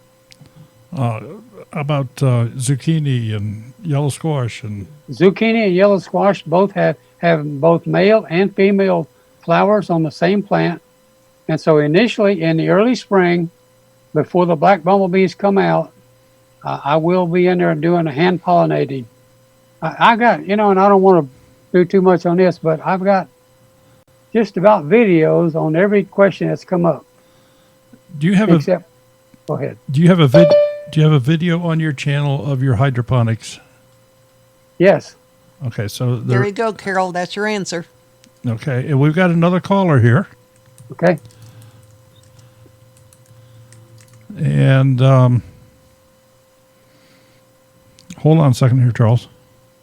About zucchini and yellow squash and Zucchini and yellow squash both have both male and female flowers on the same plant. And so initially in the early spring, before the black bumblebees come out, I will be in there doing a hand pollinating. I got, and I don't want to do too much on this, but I've got just about videos on every question that's come up. Do you have go ahead. Do you have a video on your channel of your hydroponics? Yes. Okay, so There you go, Carol. That's your answer. Okay, and we've got another caller here. Okay. And hold on a second here, Charles.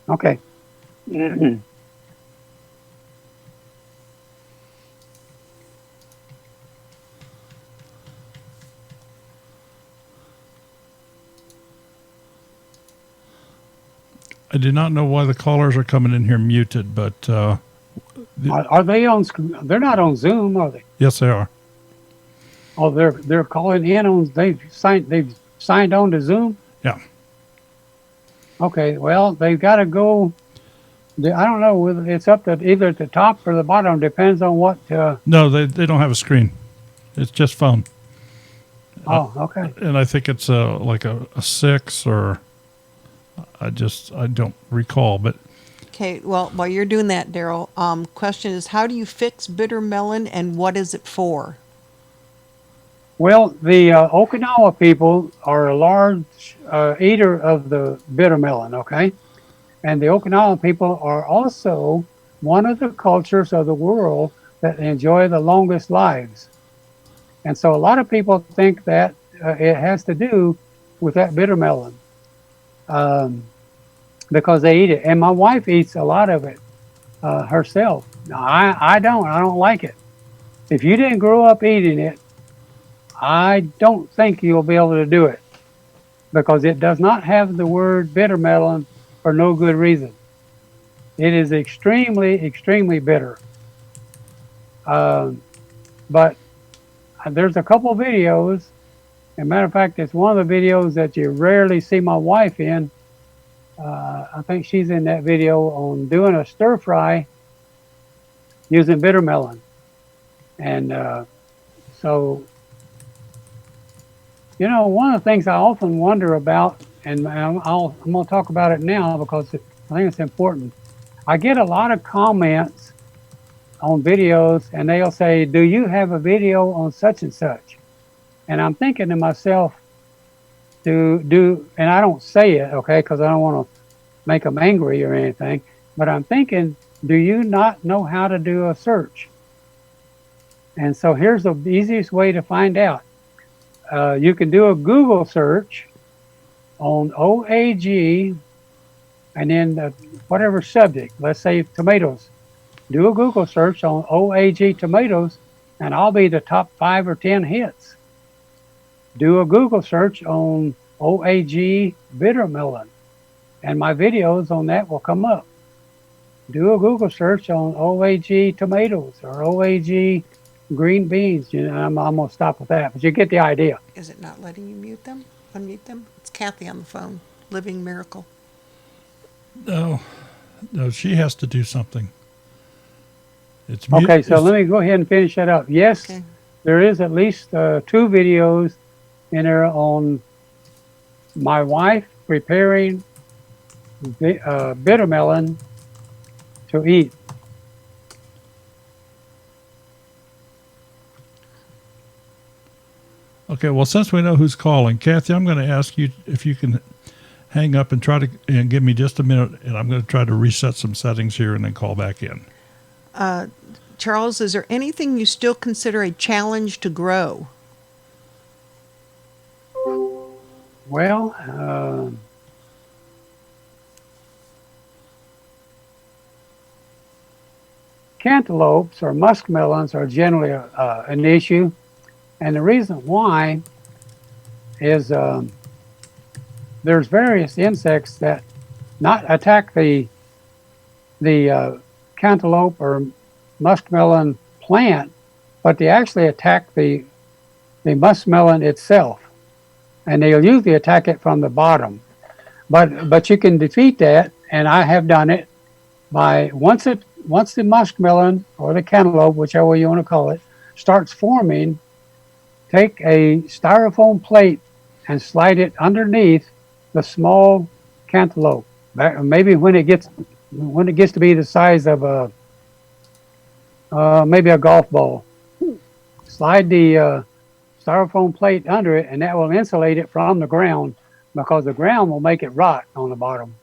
Okay. I do not know why the callers are coming in here muted, but are they on? They're not on Zoom, are they? yes, they are. Oh, they're calling in on. They've signed on to Zoom. Yeah. Okay. Well, they've got to go. I don't know whether it's up to either at the top or the bottom. Depends on what. No, they don't have a screen. It's just phone. Oh, okay. And I think it's like a 6 or I don't recall, but Okay, well, while you're doing that, Daryl, question is, how do you fix bitter melon and what is it for? Well, the Okinawa people are a large eater of the bitter melon, okay? And the Okinawa people are also one of the cultures of the world that enjoy the longest lives. And so a lot of people think that it has to do with that bitter melon because they eat it. And my wife eats a lot of it herself. Now, I don't like it. If you didn't grow up eating it, I don't think you'll be able to do it because it does not have the word bitter melon for no good reason. It is extremely, extremely bitter. But there's a couple of videos. As a matter of fact, it's one of the videos that you rarely see my wife in. I think she's in that video on doing a stir fry using bitter melon. And so, one of the things I often wonder about, and I'm going to talk about it now because I think it's important. I get a lot of comments on videos and they'll say, do you have a video on such and such? And I'm thinking to myself, and I don't say it, okay, because I don't want to make them angry or anything, but I'm thinking, do you not know how to do a search? And so here's the easiest way to find out. You can do a Google search on OAG and then whatever subject, let's say tomatoes. Do a Google search on OAG tomatoes and I'll be the top 5 or 10 hits. Do a Google search on OAG bitter melon and my videos on that will come up. Do a Google search on OAG tomatoes or OAG green beans. I'm going to stop with that, but you get the idea. Is it not letting you mute them? Unmute them? It's Kathy on the phone. Living miracle. no, she has to do something. It's Okay, so let me go ahead and finish that up. Yes, Okay. there is at least 2 videos in there on my wife preparing bitter melon to eat. Okay, well, since we know who's calling, Kathy, I'm going to ask you if you can hang up and try to and give me just a minute, and I'm going to try to reset some settings here and then call back in. Charles, is there anything you still consider a challenge to grow? Well, cantaloupes or muskmelons are generally an issue, and the reason why is there's various insects that not attack the cantaloupe or muskmelon plant, but they actually attack the muskmelon itself, and they'll usually attack it from the bottom. But you can defeat that, and I have done it by once the muskmelon or the cantaloupe, whichever way you want to call it, starts forming, take a styrofoam plate and slide it underneath the small cantaloupe. Maybe when it gets to be the size of maybe a golf ball, slide the styrofoam plate under it, and that will insulate it from the ground, because the ground will make it rot on the bottom.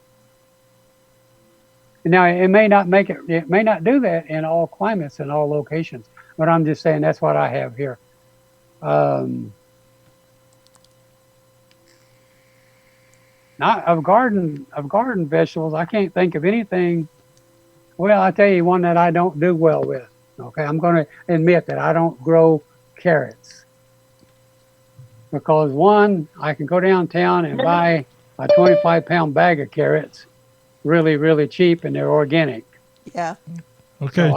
Now, it may not do that in all climates and all locations, but I'm just saying that's what I have here. Not of garden vegetables, I can't think of anything. Well, I'll tell you one that I don't do well with. Okay, I'm going to admit that I don't grow carrots, because one, I can go downtown and buy a 25-pound bag of carrots, really, really cheap, and they're organic. Yeah. Okay,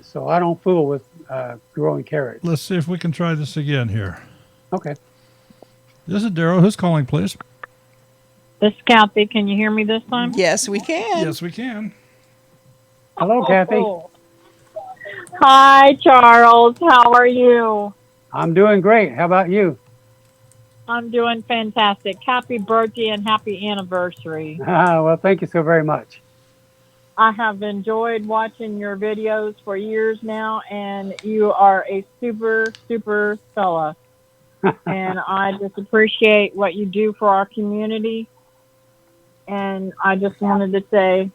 so I don't fool with growing carrots. Let's see if we can try this again here. Okay. This is Darryl. Who's calling, please? This is Kathy. Can you hear me this time? Yes, we can. Yes, we can. Hello, Kathy. Hi, Charles. How are you? I'm doing great. How about you? I'm doing fantastic. Happy birthday and happy anniversary. Well, thank you so very much. I have enjoyed watching your videos for years now, and you are a super, super fella. And I just appreciate what you do for our community. And I just wanted to say,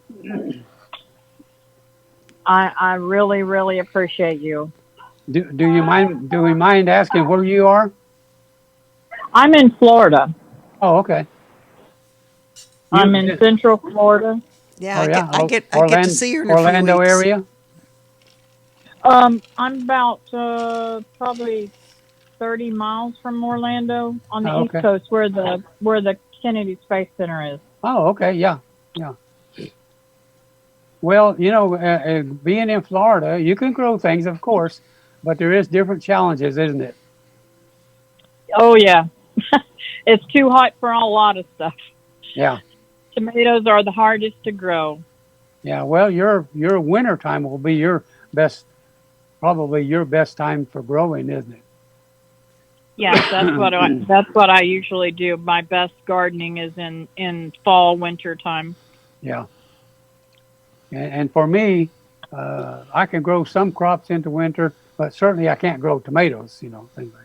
I really, really appreciate you. Do we mind asking where you are? I'm in Florida. Oh, okay. I'm in Central Florida. Yeah, I get to see her in a few Orlando weeks. area? I'm about probably 30 miles from Orlando on the East Coast, where the Kennedy Space Center is. Oh, okay. Yeah. Well, being in Florida, you can grow things, of course, but there is different challenges, isn't it? Oh, yeah. It's too hot for a lot of stuff. Yeah. Tomatoes are the hardest to grow. Yeah. Well, your winter time will be probably your best time for growing, isn't it? Yeah, that's what I usually do. My best gardening is in fall, winter time. Yeah. And for me, I can grow some crops into winter, but certainly I can't grow tomatoes, things like that.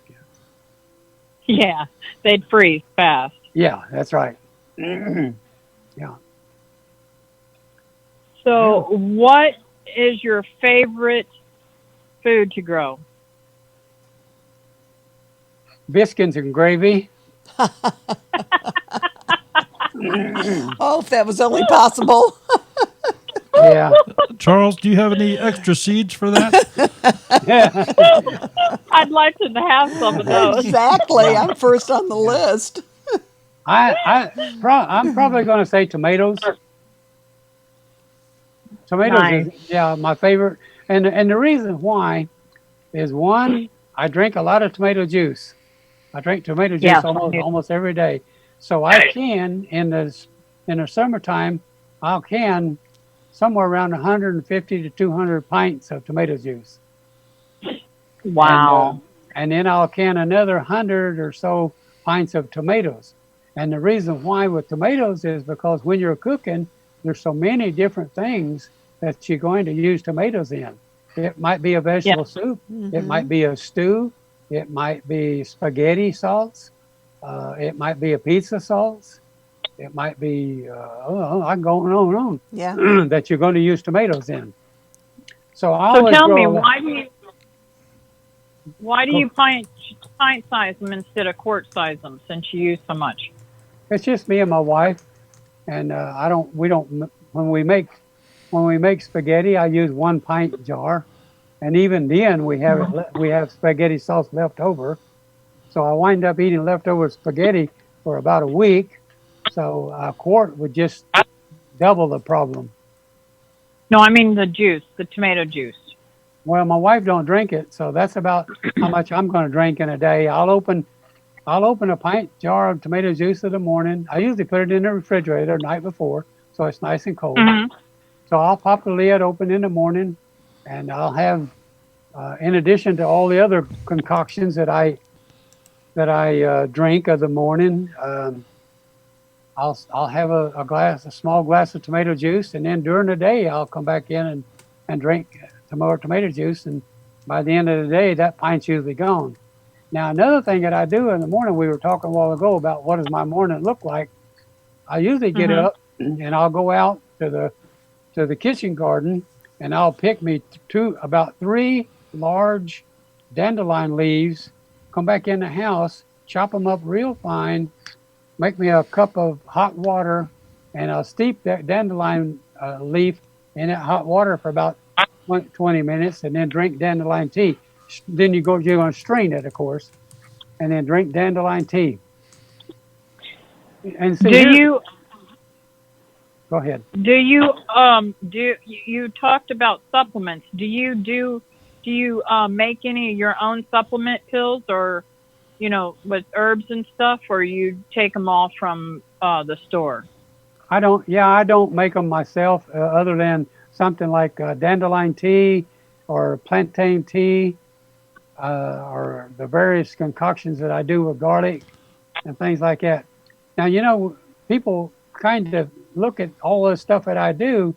Yeah, they'd freeze fast. Yeah, that's right. Yeah. So what is your favorite food to grow? Biscuits and gravy. Oh, if that was only possible. Yeah. Charles, do you have any extra seeds for that? I'd like to have some of those. Exactly. I'm first on the list. I'm probably going to say tomatoes. Tomatoes is my favorite. And the reason why is, one, I drink a lot of tomato juice. I drink tomato juice almost every day. So I can, in the summertime, I'll can somewhere around 150 to 200 pints of tomato juice. Wow. And then I'll can another 100 or so pints of tomatoes. And the reason why with tomatoes is because when you're cooking, there's so many different things that you're going to use tomatoes in. It might be a vegetable soup. Mm-hmm. It might be a stew. It might be spaghetti sauce. It might be a pizza sauce. it might be, I can go on Yeah. and on, that you're going to use tomatoes in. So I So always tell me, grow. why do you pint size them instead of quart size them since you use so much? It's just me and my wife, and we don't, when we make spaghetti, I use 1 pint jar, and even then we have spaghetti sauce left over. So I wind up eating leftover spaghetti for about a week. So a quart would just double the problem. No, I mean the juice, the tomato juice. Well, my wife don't drink it, so that's about how much I'm going to drink in a day. I'll open a pint jar of tomato juice in the morning. I usually put it in the refrigerator the night before, so it's nice and cold. Mm-hmm. So I'll pop the lid open in the morning, and I'll have, in addition to all the other concoctions that I drink of the morning, I'll have a small glass of tomato juice, and then during the day I'll come back in and drink some more tomato juice, and by the end of the day that pint's usually gone. Now another thing that I do in the morning, we were talking a while ago about what does my morning look like. I usually get up and I'll go out to the kitchen garden, and I'll pick me about 3 large dandelion leaves, come back in the house, chop them up real fine, make me a cup of hot water, and I'll steep that dandelion leaf in that hot water for about 20 minutes, and then drink dandelion tea. Then you're going to strain it, of course, and then drink dandelion tea. And so go ahead. You talked about supplements. Do you make any of your own supplement pills, or with herbs and stuff, or you take them all from the store? I don't make them myself, other than something like dandelion tea or plantain tea, or the various concoctions that I do with garlic and things like that. Now, people kind of look at all the stuff that I do,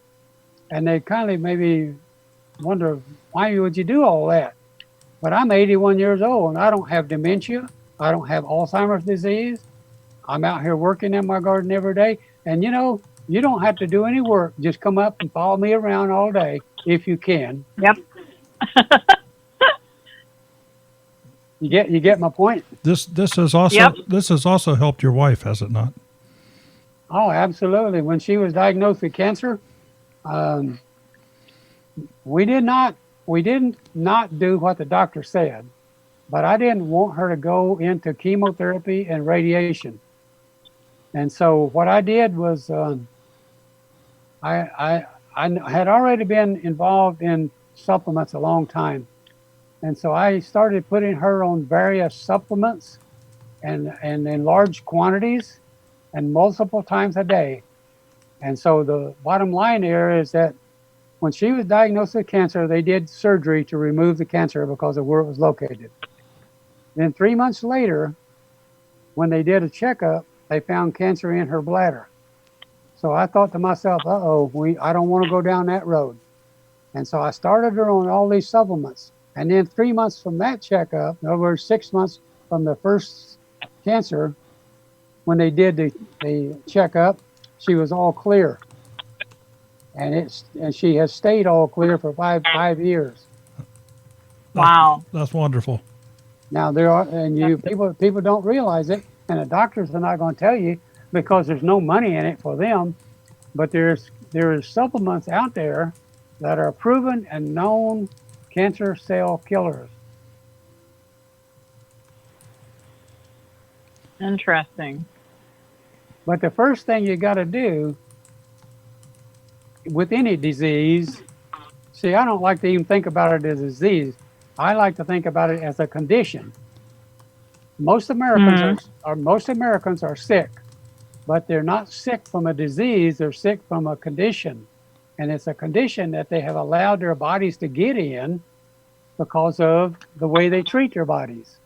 and they kind of maybe wonder, why would you do all that? But I'm 81 years old, and I don't have dementia. I don't have Alzheimer's disease. I'm out here working in my garden every day. And you don't have to do any work. Just come up and follow me around all day if you can. Yep. You get my point? This has also helped your wife, has it not? Oh, absolutely. When she was diagnosed with cancer, we didn't not do what the doctor said, but I didn't want her to go into chemotherapy and radiation. And so what I did was, I had already been involved in supplements a long time. And so I started putting her on various supplements and in large quantities and multiple times a day. And so the bottom line here is that when she was diagnosed with cancer, they did surgery to remove the cancer because of where it was located. Then 3 months later, when they did a checkup, they found cancer in her bladder. So I thought to myself, I don't want to go down that road. And so I started her on all these supplements. And then 3 months from that checkup, in other words, 6 months from the first cancer, when they did the checkup, she was all clear. And she has stayed all clear for five years. Wow. That's wonderful. Now people don't realize it, and the doctors are not going to tell you because there's no money in it for them. But there is supplements out there that are proven and known cancer cell killers. Interesting. But the first thing you got to do with any disease, see, I don't like to even think about it as a disease. I like to think about it as a condition. Most Americans are sick, but they're not sick from a disease. They're sick from a condition, and it's a condition that they have allowed their bodies to get in because of the way they treat their bodies.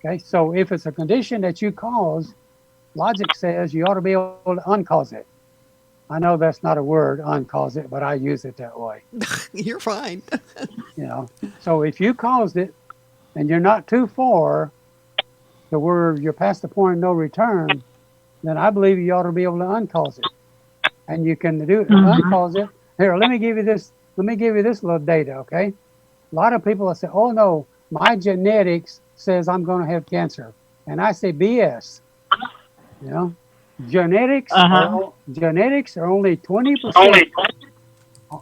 Okay, so if it's a condition that you cause, logic says you ought to be able to uncause it. I know that's not a word, uncause it, but I use it that way. You're fine. So if you caused it and you're not too far to where you're past the point of no return, then I believe you ought to be able to uncause it. And you can do uncause it. Here, let me give you this. Let me give you this little data, okay? A lot of people will say, "Oh no, my genetics says I'm going to have cancer," and I say BS. You know, genetics are only 20%.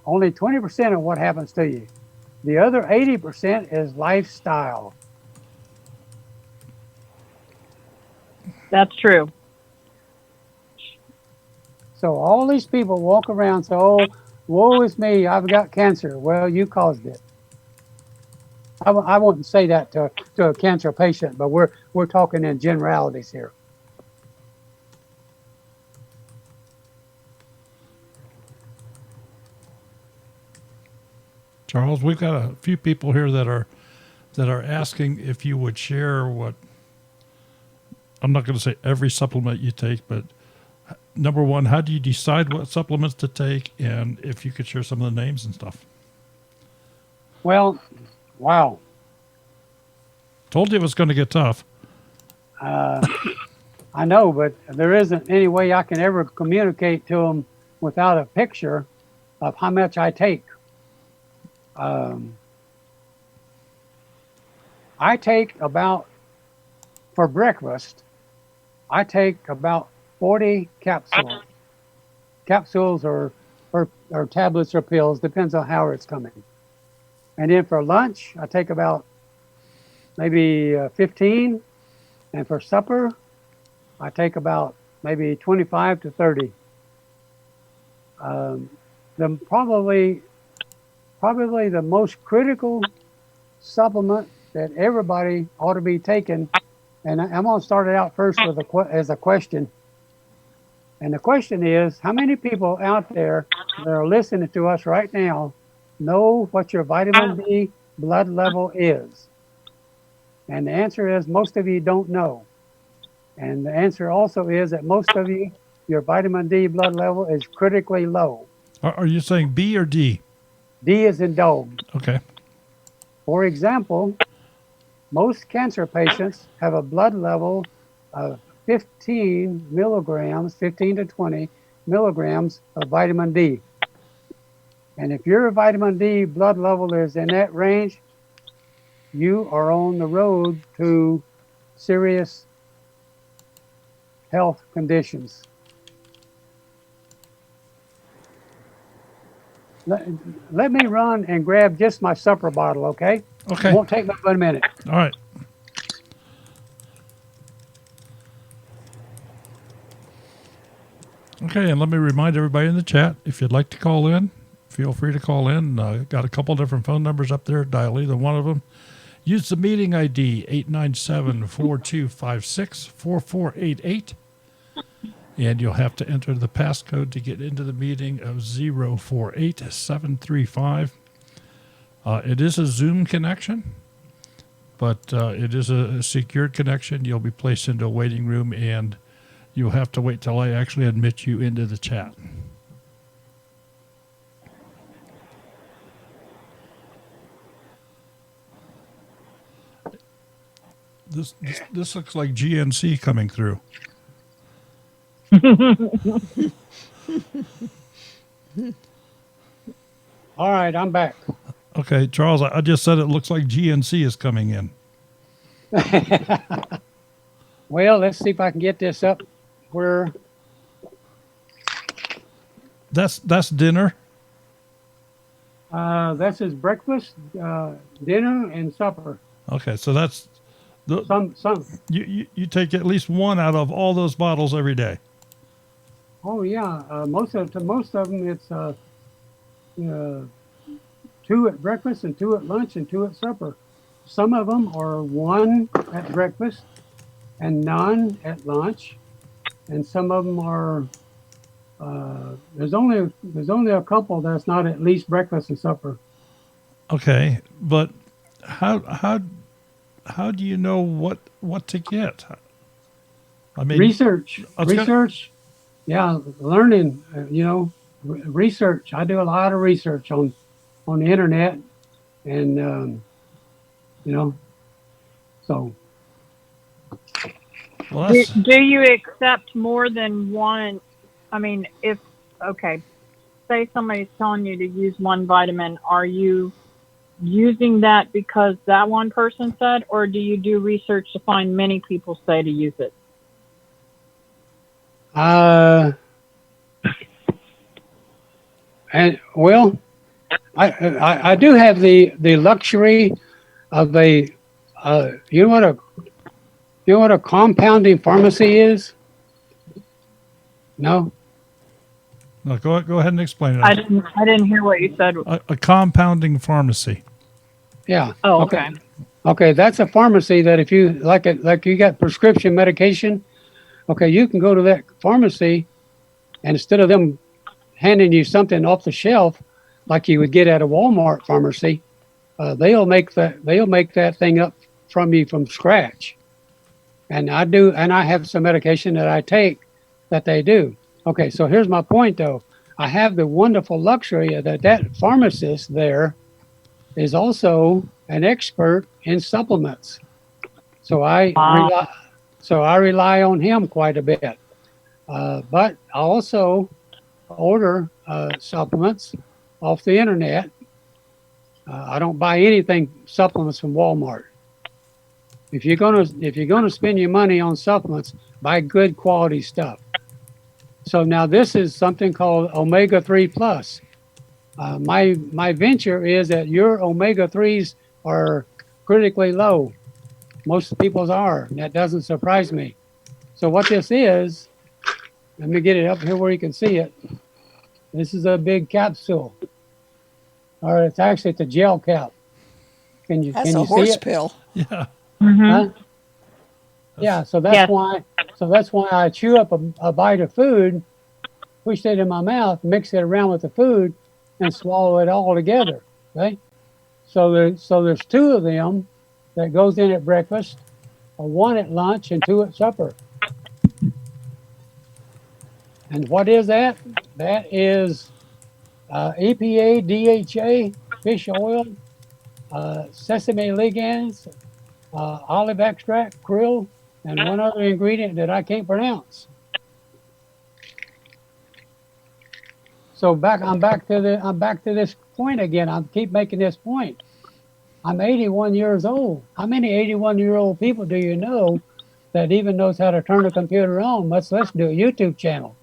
Only 20% of what happens to you. The other 80% is lifestyle. That's true. So all these people walk around and say, "Oh, woe is me, I've got cancer." Well, you caused it. I wouldn't say that to a cancer patient, but we're talking in generalities here. Charles, we've got a few people here that are asking if you would share what, I'm not going to say every supplement you take, but number one, how do you decide what supplements to take, and if you could share some of the names and stuff. Well, wow. Told you it was going to get tough. I know, but there isn't any way I can ever communicate to them without a picture of how much I take. I take about, for breakfast, I take about 40 capsules. Capsules or tablets or pills, depends on how it's coming. And then for lunch, I take about maybe 15. And for supper, I take about maybe 25 to 30. Probably the most critical supplement that everybody ought to be taking, and I'm going to start it out first with as a question. And the question is, how many people out there that are listening to us right now know what your vitamin D blood level is? And the answer is most of you don't know. And the answer also is that most of you, your vitamin D blood level is critically low. Are you saying B or D? D is in dog. Okay. For example, most cancer patients have a blood level of 15 milligrams, 15 to 20 milligrams of vitamin D. And if your vitamin D blood level is in that range, you are on the road to serious health conditions. Let me run and grab just my supper bottle, okay? Okay. It won't take me but a minute. All right. Okay, and let me remind everybody in the chat, if you'd like to call in, feel free to call in. Got a couple different phone numbers up there. Dial either one of them. Use the meeting ID 897-4256-4488. And you'll have to enter the passcode to get into the meeting of 048735. It is a Zoom connection, but it is a secured connection. You'll be placed into a waiting room, and you'll have to wait till I actually admit you into the chat. This looks like GNC coming through. All right, I'm back. Okay, Charles, I just said it looks like GNC is coming in. Well, let's see if I can get this up where. That's dinner. That's his breakfast, dinner, and supper. Okay, so that's Some. you take at least one out of all those bottles every day. Oh yeah, most of them it's 2 at breakfast and 2 at lunch and 2 at supper. Some of them are 1 at breakfast and none at lunch, and some of them are. There's only a couple that's not at least breakfast and supper. Okay, but how do you know what to get? I mean, Research. Yeah, learning. Research. I do a lot of research on the internet, and so. Well, Do, that's do you accept more than one? I mean, if, okay, say somebody's telling you to use one vitamin, are you using that because that one person said, or do you do research to find many people say to use it? And well, I do have the luxury of a you know what a compounding pharmacy is? No. no. Go ahead and explain it. I didn't hear what you said. A compounding pharmacy. Yeah. Oh, okay. Okay, that's a pharmacy that if you like you got prescription medication, okay, you can go to that pharmacy and instead of them handing you something off the shelf like you would get at a Walmart pharmacy, they'll make that thing up from you from scratch. And I have some medication that I take that they do. Okay, so here's my point though. I have the wonderful luxury that pharmacist there is also an expert in supplements. So I rely on him quite a bit. But I also order supplements off the internet. I don't buy anything supplements from Walmart. If you're gonna spend your money on supplements, buy good quality stuff. So now this is something called omega-3 plus. My venture is that your omega-3s are critically low. Most people's are, and that doesn't surprise me. So what this is, let me get it up here where you can see it. This is a big capsule. Or it's a gel cap. Can you That's see a horse it? pill. Yeah. Huh? Yeah, so that's Yes. why I chew up a bite of food, push it in my mouth, mix it around with the food, and swallow it all together. Okay? So there's two of them that goes in at breakfast, one at lunch, and two at supper. And what is that? That is EPA, DHA, fish oil, sesame ligands, olive extract, krill, and one other ingredient that I can't pronounce. So I'm back to this point again. I keep making this point. I'm 81 years old. How many 81-year-old people do you know that even knows how to turn a computer on? Let's do a YouTube channel.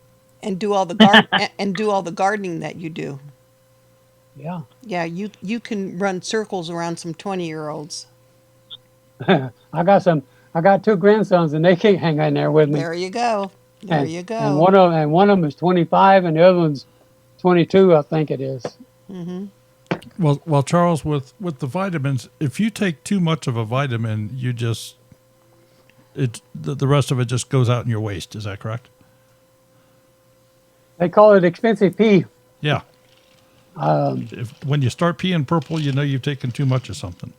And do all the and do all the gardening that you do. Yeah. Yeah, you can run circles around some 20-year-olds. I got two grandsons and they can't hang in there with me. There you go. There you go. And one of them is 25 and the other one's 22, I think it is. Mm-hmm. Well, Charles, with the vitamins, if you take too much of a vitamin, the rest of it just goes out in your waste. Is that correct? They call it expensive pee. Yeah. When you start peeing purple, you know you've taken too much of something.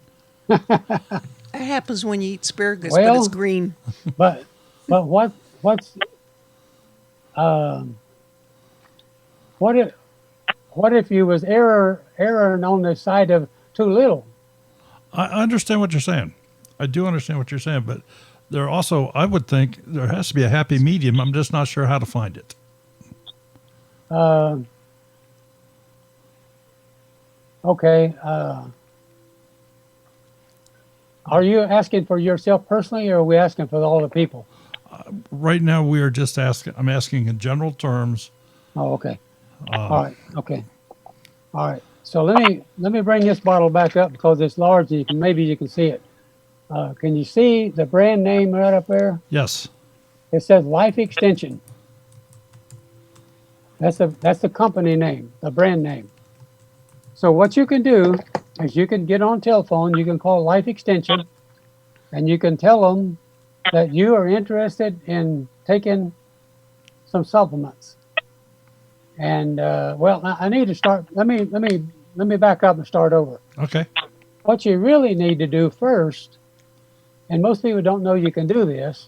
That happens when you eat asparagus, but it's green. But what if you was erring on the side of too little? I understand what you're saying. I do understand what you're saying, but there also, I would think there has to be a happy medium. I'm just not sure how to find it. Okay. Are you asking for yourself personally, or are we asking for all the people? Right now, we are just asking. I'm asking in general terms. Oh, okay. All right. Okay. All right. So let me bring this bottle back up because it's large. Maybe you can see it. Can you see the brand name right up there? Yes. It says Life Extension. That's the company name, the brand name. So what you can do is you can get on telephone, you can call Life Extension, and you can tell them that you are interested in taking some supplements. And well, I need to start. Let me back up and start over. Okay. What you really need to do first, and most people don't know you can do this,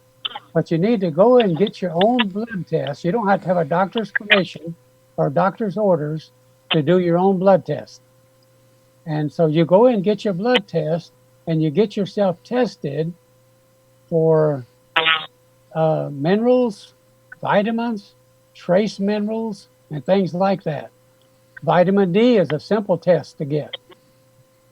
but you need to go and get your own blood test. You don't have to have a doctor's permission or doctor's orders to do your own blood test. And so you go and get your blood test and you get yourself tested for minerals, vitamins, trace minerals, and things like that. Vitamin D is a simple test to get.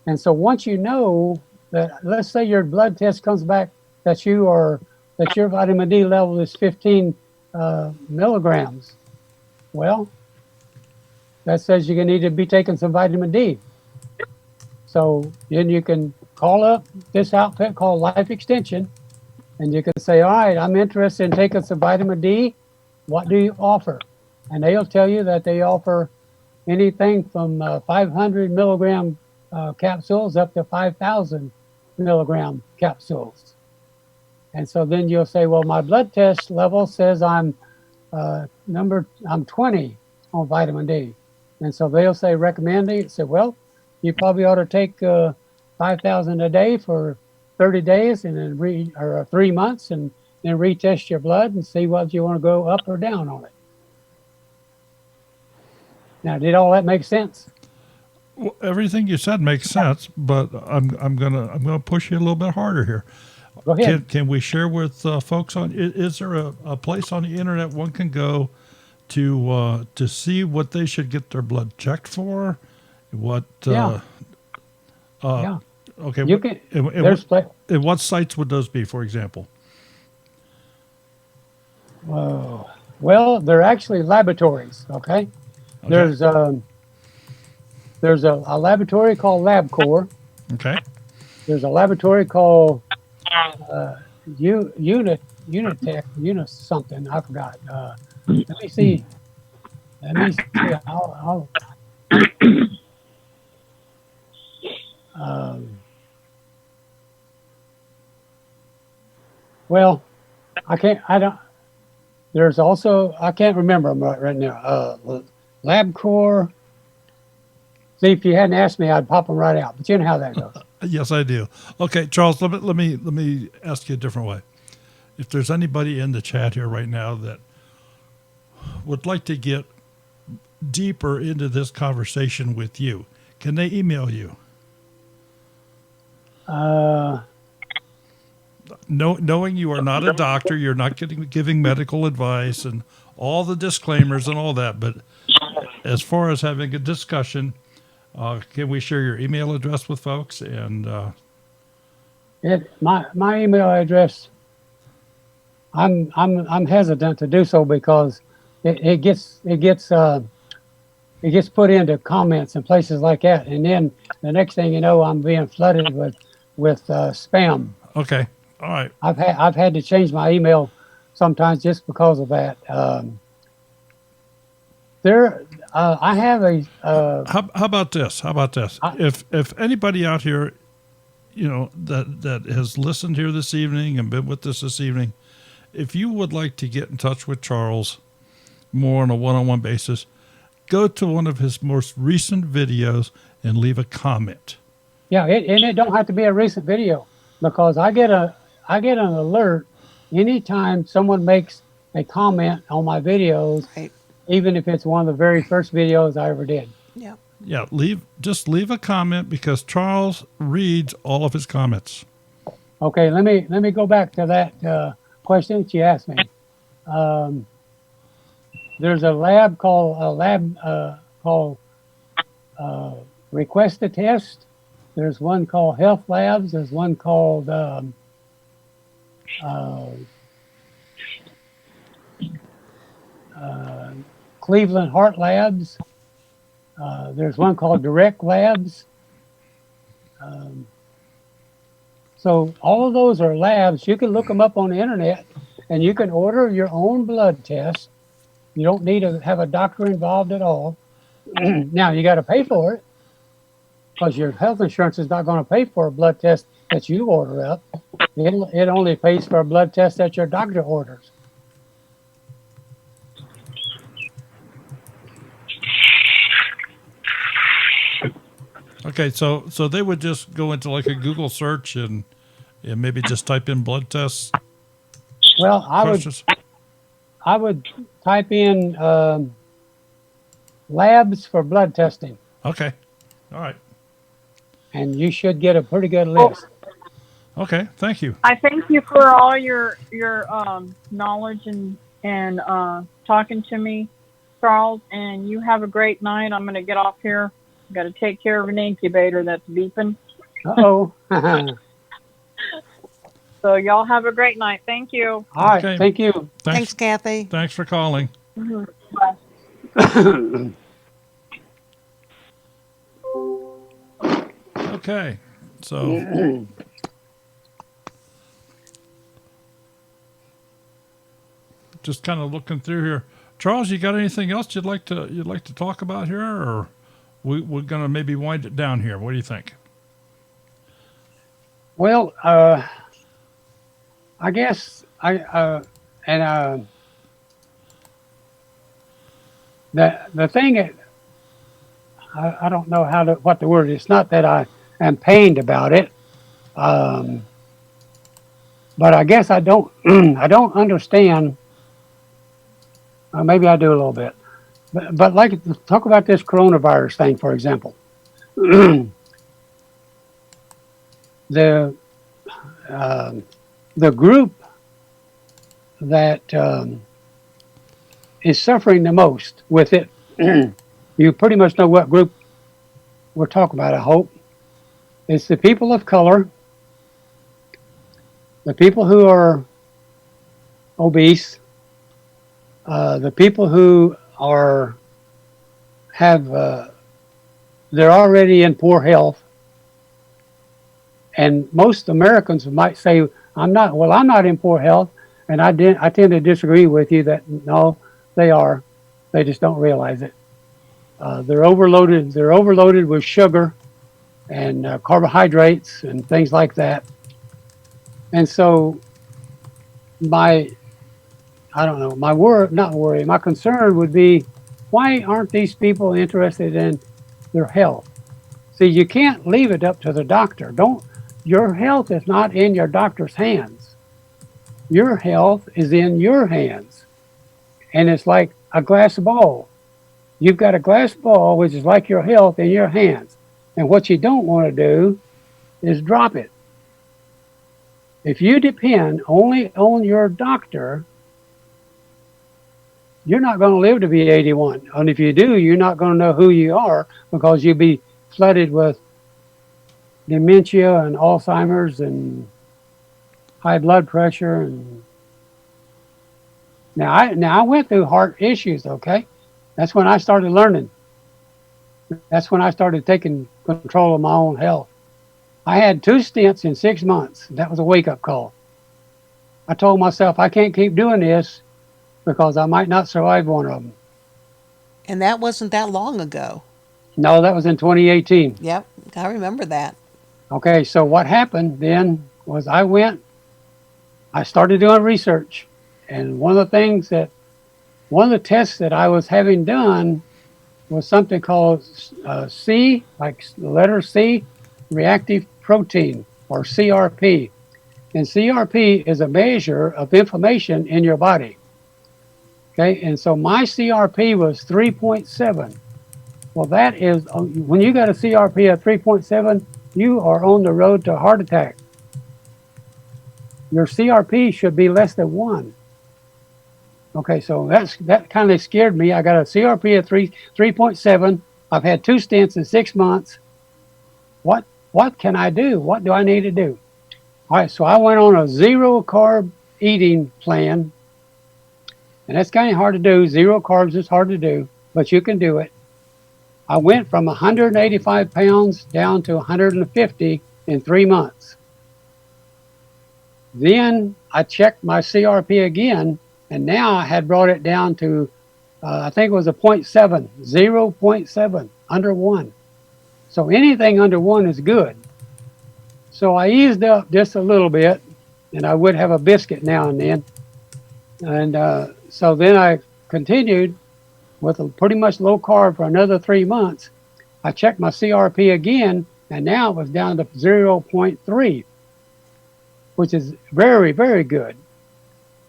And so once you know that, let's say your blood test comes back that your vitamin D level is 15 milligrams, well, that says you need to be taking some vitamin D. So then you can call up this outfit called Life Extension, and you can say, all right, I'm interested in taking some vitamin D. What do you offer? And they'll tell you that they offer anything from 500 milligram capsules up to 5,000 milligram capsules. And so then you'll say, well, my blood test level says I'm 20 on vitamin D. And so they'll say, recommend it. Say, well, you probably ought to take 5,000 a day for 30 days and then or 3 months, and then retest your blood and see whether you want to go up or down on it. Now, did all that make sense? Well, everything you said makes sense, but I'm gonna push you a little bit harder here. Go ahead. Can we share with folks on? Is there a place on the internet one can go to see what they should get their blood checked for? What? Yeah. Okay. You can. And what sites would those be, for example? Well, they're actually laboratories. Okay. There's a laboratory called LabCorp. Okay. There's a laboratory called Unitech, something. I forgot. Let me see. Well, there's also, I can't remember them right now. LabCorp. See, if you hadn't asked me, I'd pop them right out. But you know how that goes. Yes, I do. Okay, Charles, let me ask you a different way. If there's anybody in the chat here right now that would like to get deeper into this conversation with you, can they email you? Knowing you are not a doctor, you're not giving medical advice and all the disclaimers and all that, but as far as having a discussion, can we share your email address with folks? And my email address, I'm hesitant to do so because it gets put into comments and places like that, and then the next thing you know, I'm being flooded with spam. Okay, all right. I've had to change my email sometimes just because of that. I have a. How about this? If anybody out here, that has listened here this evening and been with us this evening, if you would like to get in touch with Charles more on a one-on-one basis, go to one of his most recent videos and leave a comment. Yeah, and it don't have to be a recent video, because I get an alert anytime someone makes a comment on my videos. Right. Even if it's one of the very first videos I ever did. Yeah. Yeah, leave a comment, because Charles reads all of his comments. Okay, let me go back to that question that you asked me. There's a lab called Request a Test. There's one called Health Labs. There's one called Cleveland Heart Labs. There's one called Direct Labs. So all of those are labs. You can look them up on the internet, and you can order your own blood test. You don't need to have a doctor involved at all. Now, you got to pay for it, because your health insurance is not going to pay for a blood test that you order up. It only pays for a blood test that your doctor orders. Okay, so they would just go into like a Google search and maybe just type in blood tests. Well, I would type in labs for blood testing. Okay, all right. And you should get a pretty good list. Okay, thank you. I thank you for all your knowledge and talking to me, Charles. And you have a great night. I'm going to get off here. Got to take care of an incubator that's beeping. Uh-oh. So y'all have a great night. Thank you. All right. Okay. Thank you. Thanks, Kathy. Thanks for calling. Bye. Okay, so just kind of looking through here. Charles, you got anything else you'd like to talk about here, or we're gonna maybe wind it down here? What do you think? Well, I guess the thing that I don't know what the word is. It's not that I am pained about it, but I guess I don't I don't understand. Maybe I do a little bit, but like talk about this coronavirus thing, for example. The group that is suffering the most with it, you pretty much know what group we're talking about, I hope. It's the people of color, the people who are obese, the people who they're already in poor health. And most Americans might say, I'm not in poor health. And I tend to disagree with you that no, they are. They just don't realize it. They're overloaded. They're overloaded with sugar and carbohydrates and things like that. And so my concern would be, why aren't these people interested in their health? See, you can't leave it up to the doctor. Your health is not in your doctor's hands. Your health is in your hands. And it's like a glass ball. You've got a glass ball, which is like your health in your hands. And what you don't want to do is drop it. If you depend only on your doctor, you're not going to live to be 81. And if you do, you're not going to know who you are, because you'll be flooded with dementia and Alzheimer's and high blood pressure. And now I went through heart issues, okay? That's when I started learning. That's when I started taking control of my own health. I had 2 stents in 6 months. That was a wake-up call. I told myself I can't keep doing this because I might not survive one of them. And that wasn't that long ago. No, that was in 2018. Yep, I remember that. Okay, so what happened then was I started doing research. And one of the tests that I was having done was something called C, like the letter C, reactive protein, or CRP. And CRP is a measure of inflammation in your body. Okay, and so my CRP was 3.7. Well, that is, when you got a CRP of 3.7, you are on the road to a heart attack. Your CRP should be less than 1. Okay, so that kind of scared me. I got a CRP of 3.7. I've had 2 stents in 6 months. What can I do? What do I need to do? All right, so I went on a 0 carb eating plan. And that's kind of hard to do. 0 carbs is hard to do, but you can do it. I went from 185 pounds down to 150 in 3 months. Then I checked my CRP again, and now I had brought it down to, I think it was a 0.7, 0.7, under 1. So anything under 1 is good. So I eased up just a little bit, and I would have a biscuit now and then. And so then I continued with a pretty much low carb for another 3 months. I checked my CRP again, and now it was down to 0.3, which is very, very good.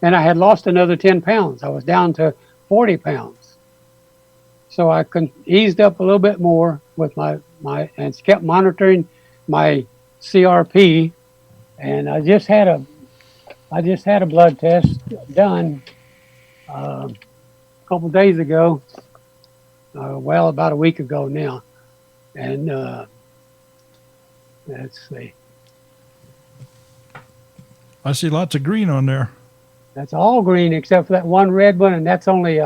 And I had lost another 10 pounds. I was down to 40 pounds. So I eased up a little bit more with my and kept monitoring my CRP. And I just had a blood test done a couple days ago. Well, about a week ago now, and let's see. I see lots of green on there. That's all green except for that one red one, and that's only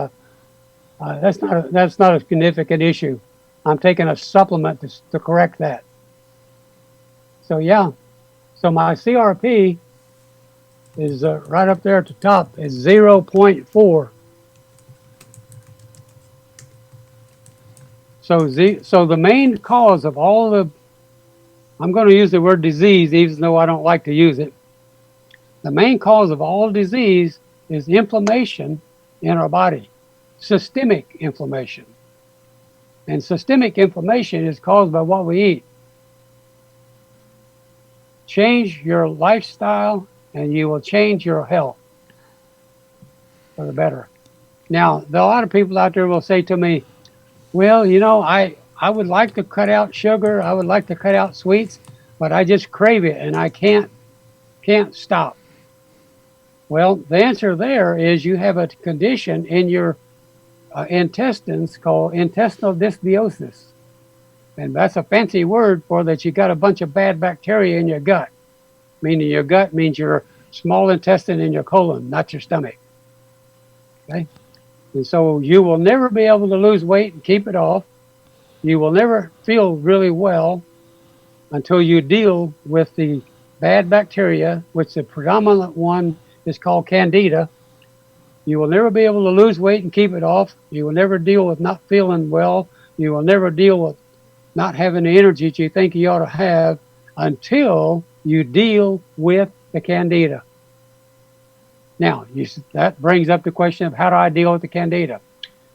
that's not a significant issue. I'm taking a supplement to correct that. So yeah, so my CRP is right up there at the top. It's 0.4. So the main cause of all the, I'm going to use the word disease, even though I don't like to use it. The main cause of all disease is inflammation in our body, systemic inflammation. And systemic inflammation is caused by what we eat. Change your lifestyle and you will change your health for the better. Now, a lot of people out there will say to me, well, you know, I would like to cut out sugar. I would like to cut out sweets, but I just crave it and I can't stop. Well, the answer there is you have a condition in your intestines called intestinal dysbiosis. And that's a fancy word for that you got a bunch of bad bacteria in your gut. Meaning your gut means your small intestine in your colon, not your stomach. Okay? And so you will never be able to lose weight and keep it off. You will never feel really well until you deal with the bad bacteria, which the predominant one is called Candida. You will never be able to lose weight and keep it off. You will never deal with not feeling well. You will never deal with not having the energy that you think you ought to have until you deal with the Candida. Now, that brings up the question of how do I deal with the Candida?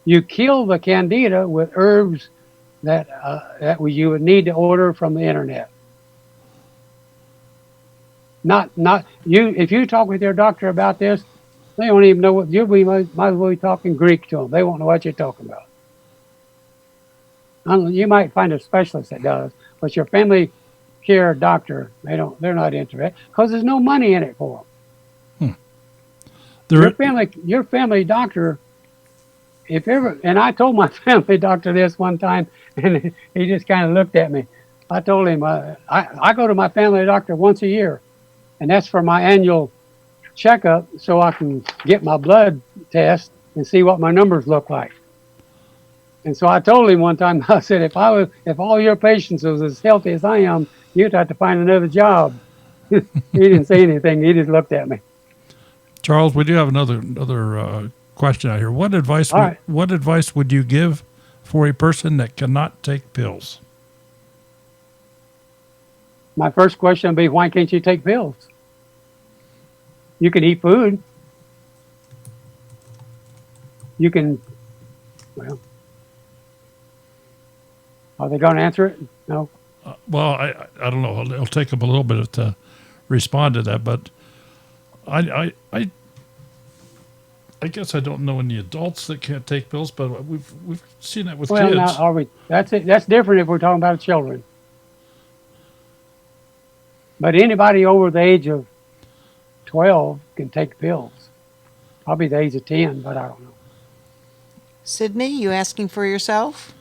You kill the Candida with herbs that you would need to order from the internet. Not you. If you talk with your doctor about this, they don't even know what might as well be talking Greek to them. They won't know what you're talking about. You might find a specialist that does, but your family care doctor, they're not interested because there's no money in it for them. Your family doctor, if ever, and I told my family doctor this one time, and he just kind of looked at me. I told him I go to my family doctor once a year, and that's for my annual checkup, so I can get my blood test and see what my numbers look like. And so I told him one time, I said, if all your patients was as healthy as I am, you'd have to find another job. He didn't say anything. He just looked at me. Charles, we do have another question out here. What advice would you give for a person that cannot take pills? My first question would be, why can't you take pills? You can eat food. You can, well, are they going to answer it? No. Well, I don't know. It'll take them a little bit to respond to that, but I guess I don't know any adults that can't take pills, but we've seen that with kids. Now, that's it. That's different if we're talking about children. But anybody over the age of 12 can take pills. Probably the age of 10, but I don't know. Sydney, you asking for yourself?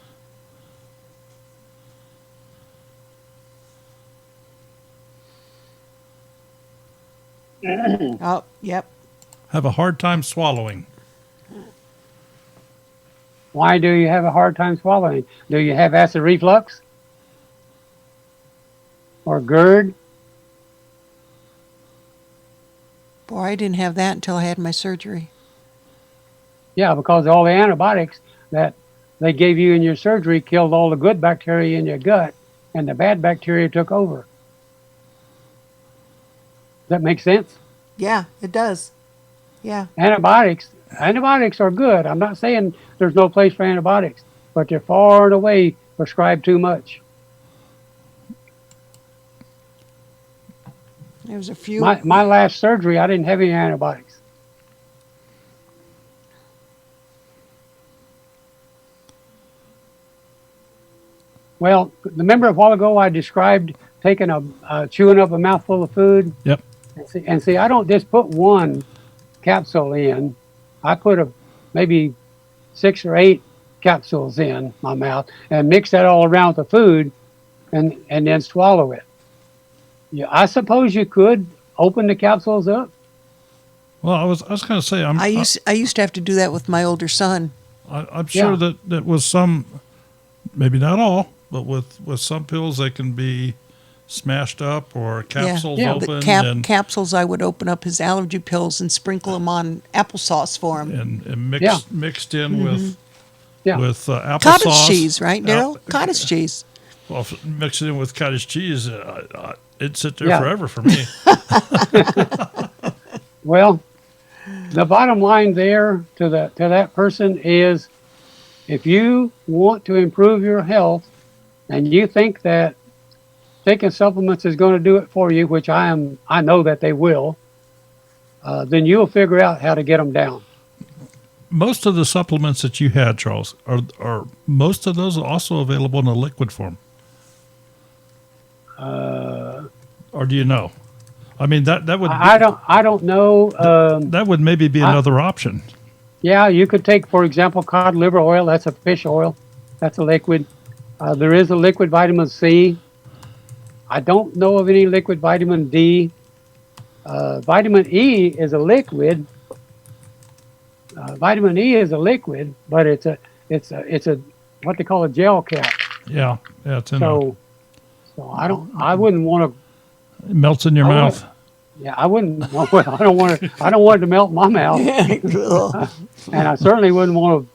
Oh, yep. Have a hard time swallowing. Why do you have a hard time swallowing? Do you have acid reflux? Or GERD? Boy, I didn't have that until I had my surgery. Yeah, because all the antibiotics that they gave you in your surgery killed all the good bacteria in your gut, and the bad bacteria took over. Does that make sense? Yeah, it does. Yeah. Antibiotics are good. I'm not saying there's no place for antibiotics, but they're far and away prescribed too much. There was a few. My last surgery, I didn't have any antibiotics. Well, remember a while ago I described taking chewing up a mouthful of food. Yep. And see, I don't just put one capsule in. I put maybe 6 or 8 capsules in my mouth and mix that all around with the food, and then swallow it. Yeah, I suppose you could open the capsules up. Well, I was going to say I used to have to do that with my older son. I'm sure that with some, maybe not all, but with some pills they can be smashed up or capsules open. The capsules, I would open up his allergy pills and sprinkle them on applesauce for him. And mixed in with applesauce. Cottage cheese, right, Daryl? Cottage cheese. Well, if mix it in with cottage cheese, it'd sit there forever for me. Well, the bottom line there to that person is, if you want to improve your health and you think that taking supplements is going to do it for you, which I know that they will, then you'll figure out how to get them down. Most of the supplements that you had, Charles, are most of those also available in a liquid form? Or do you know? I mean, that would. I don't know. That would maybe be another option. Yeah, you could take, for example, cod liver oil. That's a fish oil. That's a liquid. There is a liquid vitamin C. I don't know of any liquid vitamin D. Vitamin E is a liquid. Vitamin E is a liquid, but it's a what they call a gel cap. Yeah, it's in So I wouldn't want to. It melts in your mouth. Yeah, I wouldn't. I don't want it to melt in my mouth. And I certainly wouldn't want to.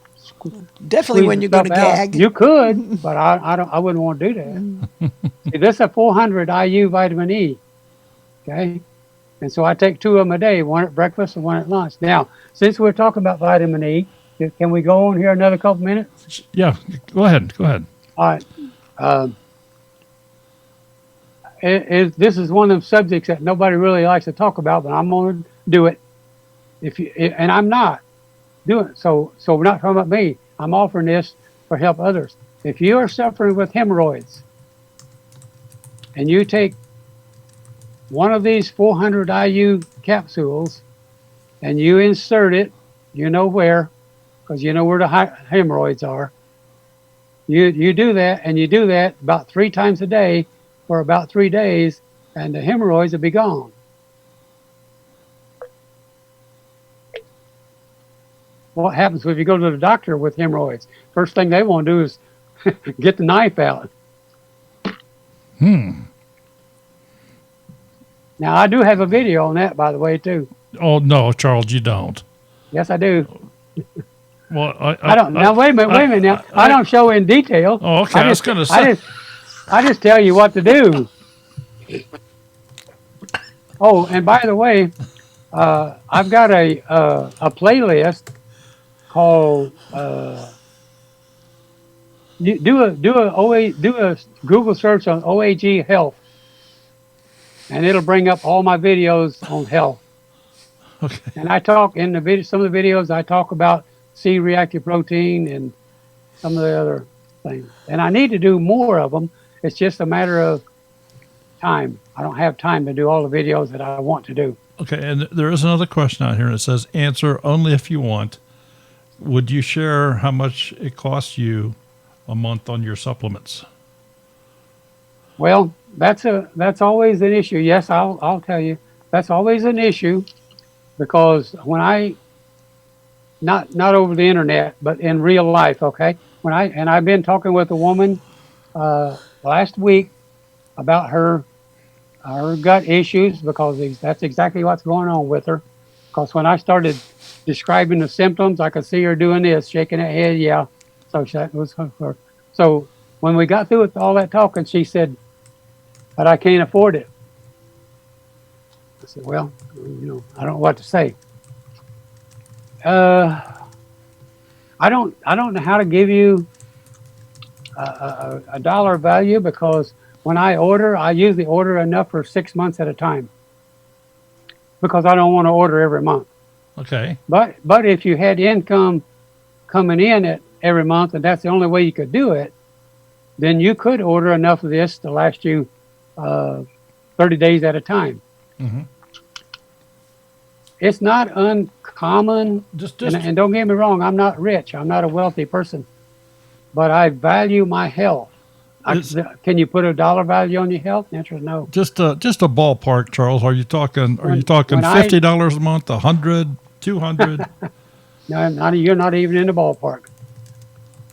Definitely when you're going to gag. You could, but I wouldn't want to do that. See, this is a 400 IU vitamin E. Okay, and so I take 2 of them a day, one at breakfast and one at lunch. Now, since we're talking about vitamin E, can we go on here another couple minutes? Yeah, go ahead. All right. This is one of them subjects that nobody really likes to talk about, but I'm going to do it. And I'm not doing it. So we're not talking about me. I'm offering this for help others. If you are suffering with hemorrhoids and you take one of these 400 IU capsules and you insert it, you know where, because you know where the hemorrhoids are. You do that, and you do that about 3 times a day for about 3 days, and the hemorrhoids will be gone. What happens if you go to the doctor with hemorrhoids? First thing they want to do is get the knife out. Now, I do have a video on that, by the way, too. Oh, no, Charles, you don't. Yes, I do. Well, I don't. Now, wait a minute. Now, I don't show in detail. Oh, okay. I was going to say. I just tell you what to do. Oh, and by the way, I've got a playlist called do a Google search on OAG Health, and it'll bring up all my videos on health. Okay. And I talk in the video. Some of the videos I talk about C-reactive protein and some of the other things. And I need to do more of them. It's just a matter of time. I don't have time to do all the videos that I want to do. Okay, and there is another question out here, and it says, answer only if you want. Would you share how much it costs you a month on your supplements? Well, that's always an issue. Yes, I'll tell you. That's always an issue, because when not over the internet, but in real life, okay? I've been talking with a woman last week about her gut issues, because that's exactly what's going on with her. Because when I started describing the symptoms, I could see her doing this, shaking her head. Yeah, so that was her. So when we got through with all that talking, she said, "But I can't afford it." I said, "Well, I don't know what to say." I don't know how to give you a dollar value, because when I order, I usually order enough for 6 months at a time, because I don't want to order every month. Okay. But if you had income coming in every month, and that's the only way you could do it, then you could order enough of this to last you 30 days at a time. Mm-hmm. It's not uncommon. Just And don't get me wrong, I'm not rich. I'm not a wealthy person, but I value my health. Can you put a dollar value on your health? The answer is no. just a ballpark, Charles. Are you talking When $50 a month, 100, 200? No, you're not even in the ballpark.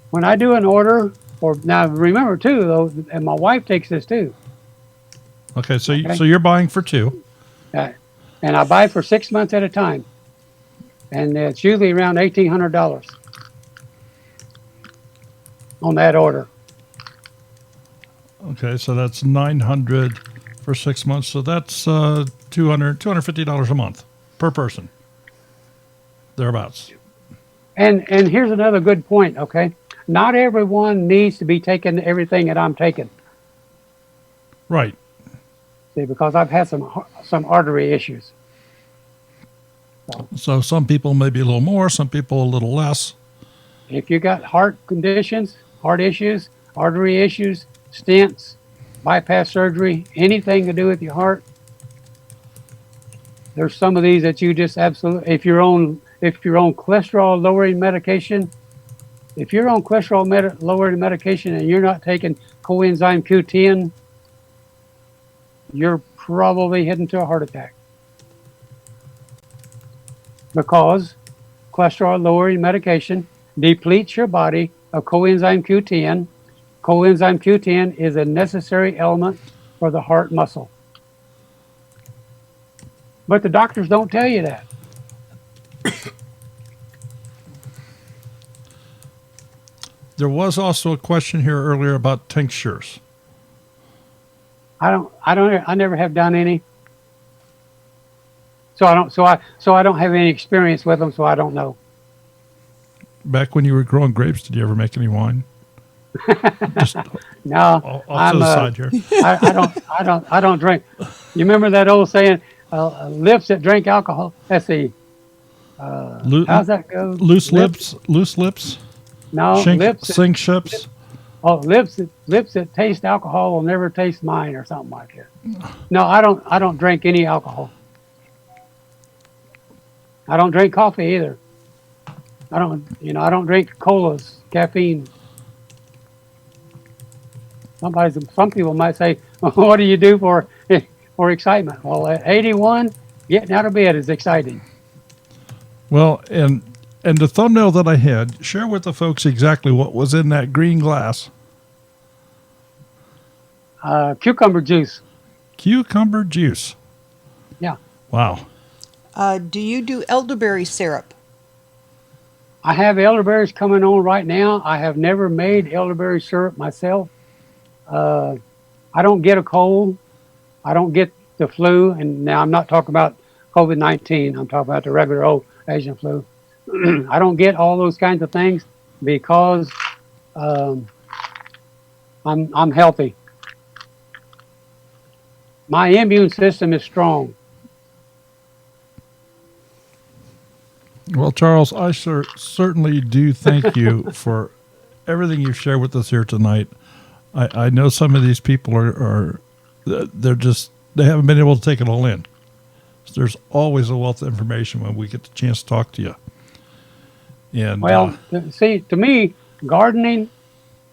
When I do an order, or now remember too, though, and my wife takes this too. Okay, so you're buying for two. And I buy for 6 months at a time, and it's usually around $1,800 on that order. Okay, so that's $900 for 6 months. So that's $250 a month per person, thereabouts. And here's another good point. Okay, not everyone needs to be taking everything that I'm taking. Right. See, because I've had some artery issues. So some people maybe a little more, some people a little less. If you got heart conditions, heart issues, artery issues, stents, bypass surgery, anything to do with your heart, there's some of these that you just absolutely, if you're on cholesterol lowering medication, lowering medication and you're not taking coenzyme Q10, you're probably heading to a heart attack. Because cholesterol lowering medication depletes your body of coenzyme Q10. Coenzyme Q10 is a necessary element for the heart muscle. But the doctors don't tell you that. There was also a question here earlier about tinctures. I never have done any. So I don't have any experience with them, so I don't know. Back when you were growing grapes, did you ever make any wine? Just No, off to the side here. I don't drink. You remember that old saying, lips that drink alcohol? Let's see. How's that go? Loose lips. No, Sink ships. Lips that taste alcohol will never taste mine, or something like that. No, I don't drink any alcohol. I don't drink coffee either. I don't drink colas, caffeine. Some people might say, what do you do for excitement? Well, at 81, getting out of bed is exciting. Well, and the thumbnail that I had, share with the folks exactly what was in that green glass. Cucumber juice. Cucumber juice. Yeah. Wow. Do you do elderberry syrup? I have elderberries coming on right now. I have never made elderberry syrup myself. I don't get a cold. I don't get the flu. And now I'm not talking about COVID-19. I'm talking about the regular old Asian flu. I don't get all those kinds of things because I'm healthy. My immune system is strong. Well, Charles, I certainly do thank you for everything you've shared with us here tonight. I know some of these people they haven't been able to take it all in. So there's always a wealth of information when we get the chance to talk to you. And see, to me, gardening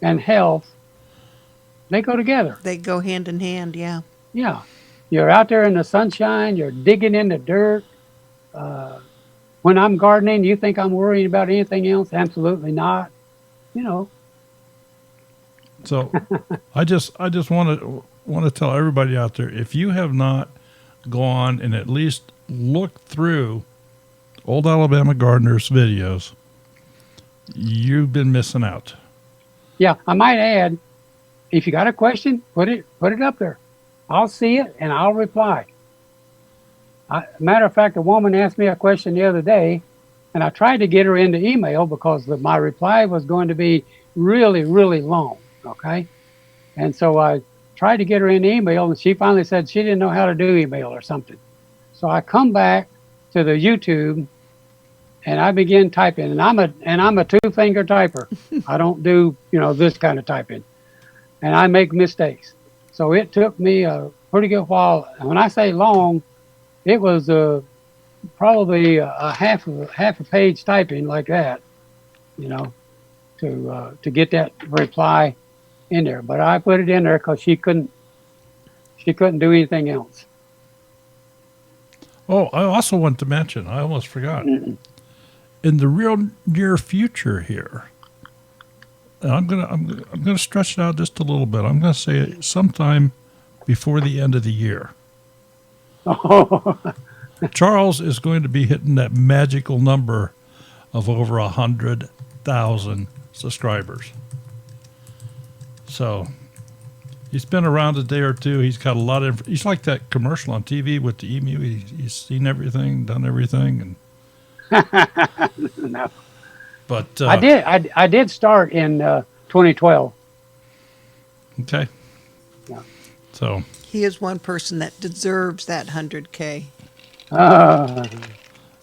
and health, they go together. They go hand in hand, yeah. Yeah. You're out there in the sunshine, you're digging in the dirt. When I'm gardening, you think I'm worrying about anything else? Absolutely not. So I just want to tell everybody out there, if you have not gone and at least looked through Old Alabama Gardener's videos, you've been missing out. Yeah, I might add, if you got a question, put it up there. I'll see it and I'll reply. Matter of fact, a woman asked me a question the other day, and I tried to get her into email because my reply was going to be really, really long. Okay, and so I tried to get her into email, and she finally said she didn't know how to do email or something. So I come back to the YouTube, and I begin typing, and I'm a two-finger typer. I don't do this kind of typing, and I make mistakes. So it took me a pretty good while. And when I say long, it was probably a half a page typing like that, to get that reply in there. But I put it in there because she couldn't do anything else. Oh, I also want to mention, I almost forgot. In the real near future here, and I'm gonna stretch it out just a little bit. I'm gonna say sometime before the end of the year. Charles is going to be hitting that magical number of over 100,000 subscribers. So he's been around a day or two. He's got a lot of. He's like that commercial on TV with the emu. He's seen everything, done everything, and No. But I did start in 2012. Okay. Yeah. So He is one person that deserves that 100K.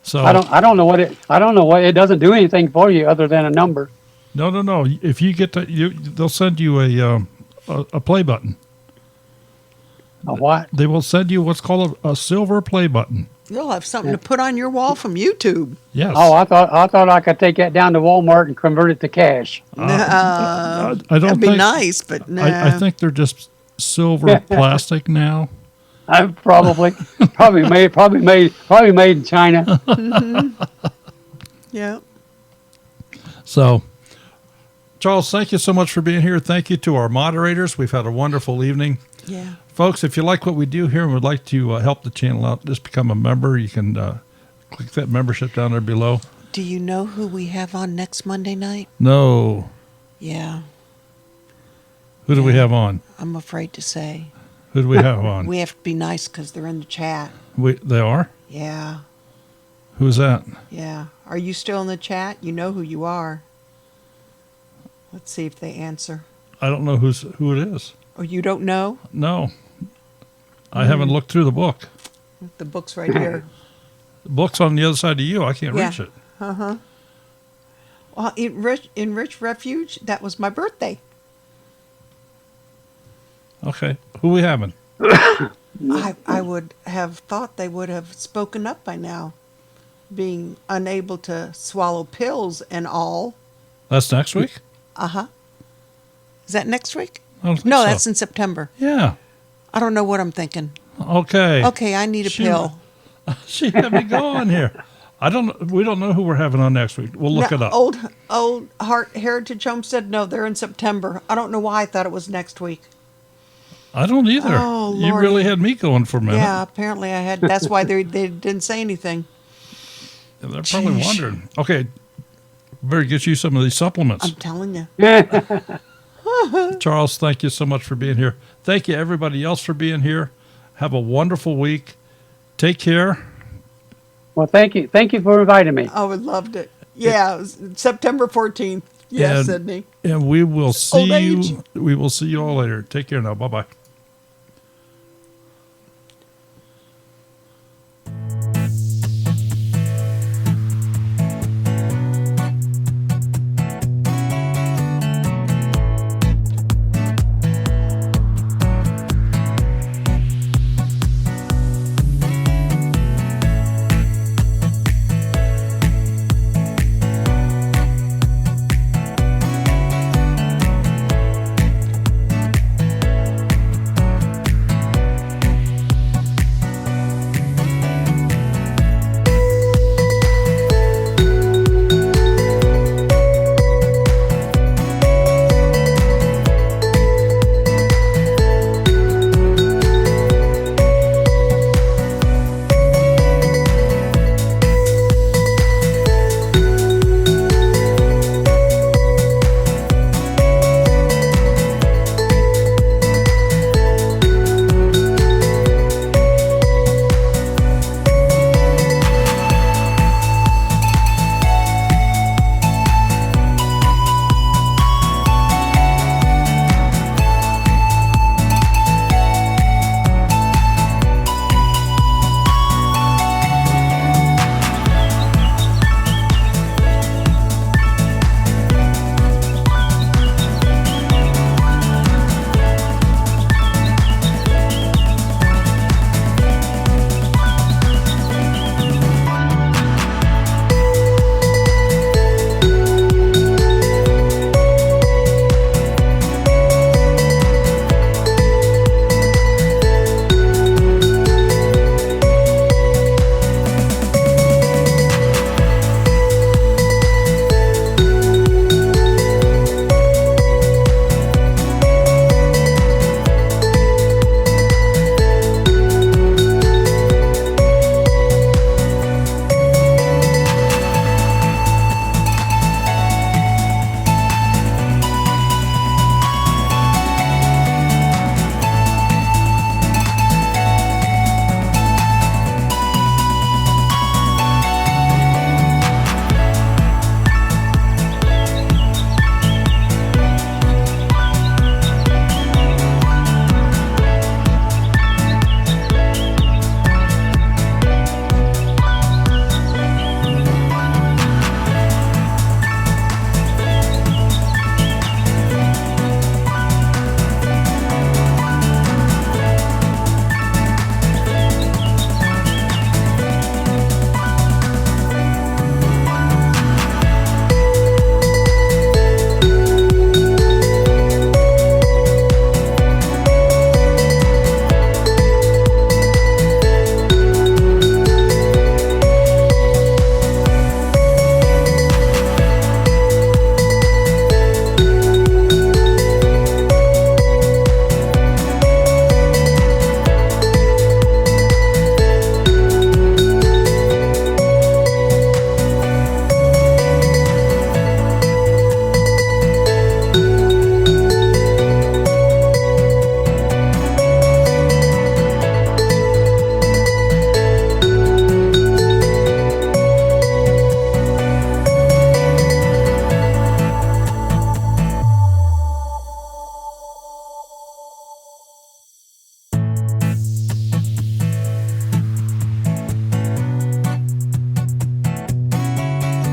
so I don't know what it doesn't do anything for you other than a number. no. If you get that, they'll send you a play button. A what? They will send you what's called a silver play button. You'll have something to put on your wall from YouTube. Yes. Oh, I thought I could take that down to Walmart and convert it to cash. I don't That'd be think, nice, but nah. I think they're just silver plastic now. I probably made in China. Yeah. So, Charles, thank you so much for being here. Thank you to our moderators. We've had a wonderful evening. Yeah. Folks, if you like what we do here and would like to help the channel out, just become a member. You can click that membership down there below. Do you know who we have on next Monday night? No. Yeah. Who do we have on? I'm afraid to say. Who do we have on? We have to be nice because they're in the chat. They are? Yeah. Who's that? Yeah. Are you still in the chat? You know who you are. Let's see if they answer. I don't know who it is. Or you don't know? No. I haven't looked through the book. The book's right here. The book's on the other side of you. I can't Yeah. reach it. Uh-huh. Well, in Rich Refuge, that was my birthday. Okay. Who we having? I would have thought they would have spoken up by now, being unable to swallow pills and all. That's next week? Uh-huh. Is that next week? I don't think No, so. that's in September. Yeah. I don't know what I'm thinking. Okay. Okay, I need a pill. She had me going here. We don't know who we're having on next week. We'll look it up. Old Heritage Home said no, they're in September. I don't know why I thought it was next week. I don't either. Oh, you Lordy. really had me going for a minute. Yeah, apparently I had. That's why they didn't say anything. And they're probably Jeez. wondering. Okay, better get you some of these supplements. I'm telling you. Charles, thank you so much for being here. Thank you, everybody else, for being here. Have a wonderful week. Take care. Well, thank you for inviting me. I would loved it. Yeah, it was September 14th. Yes, And- Sydney. And we will see Old age. you. We will see you all later. Take care now. Bye-bye.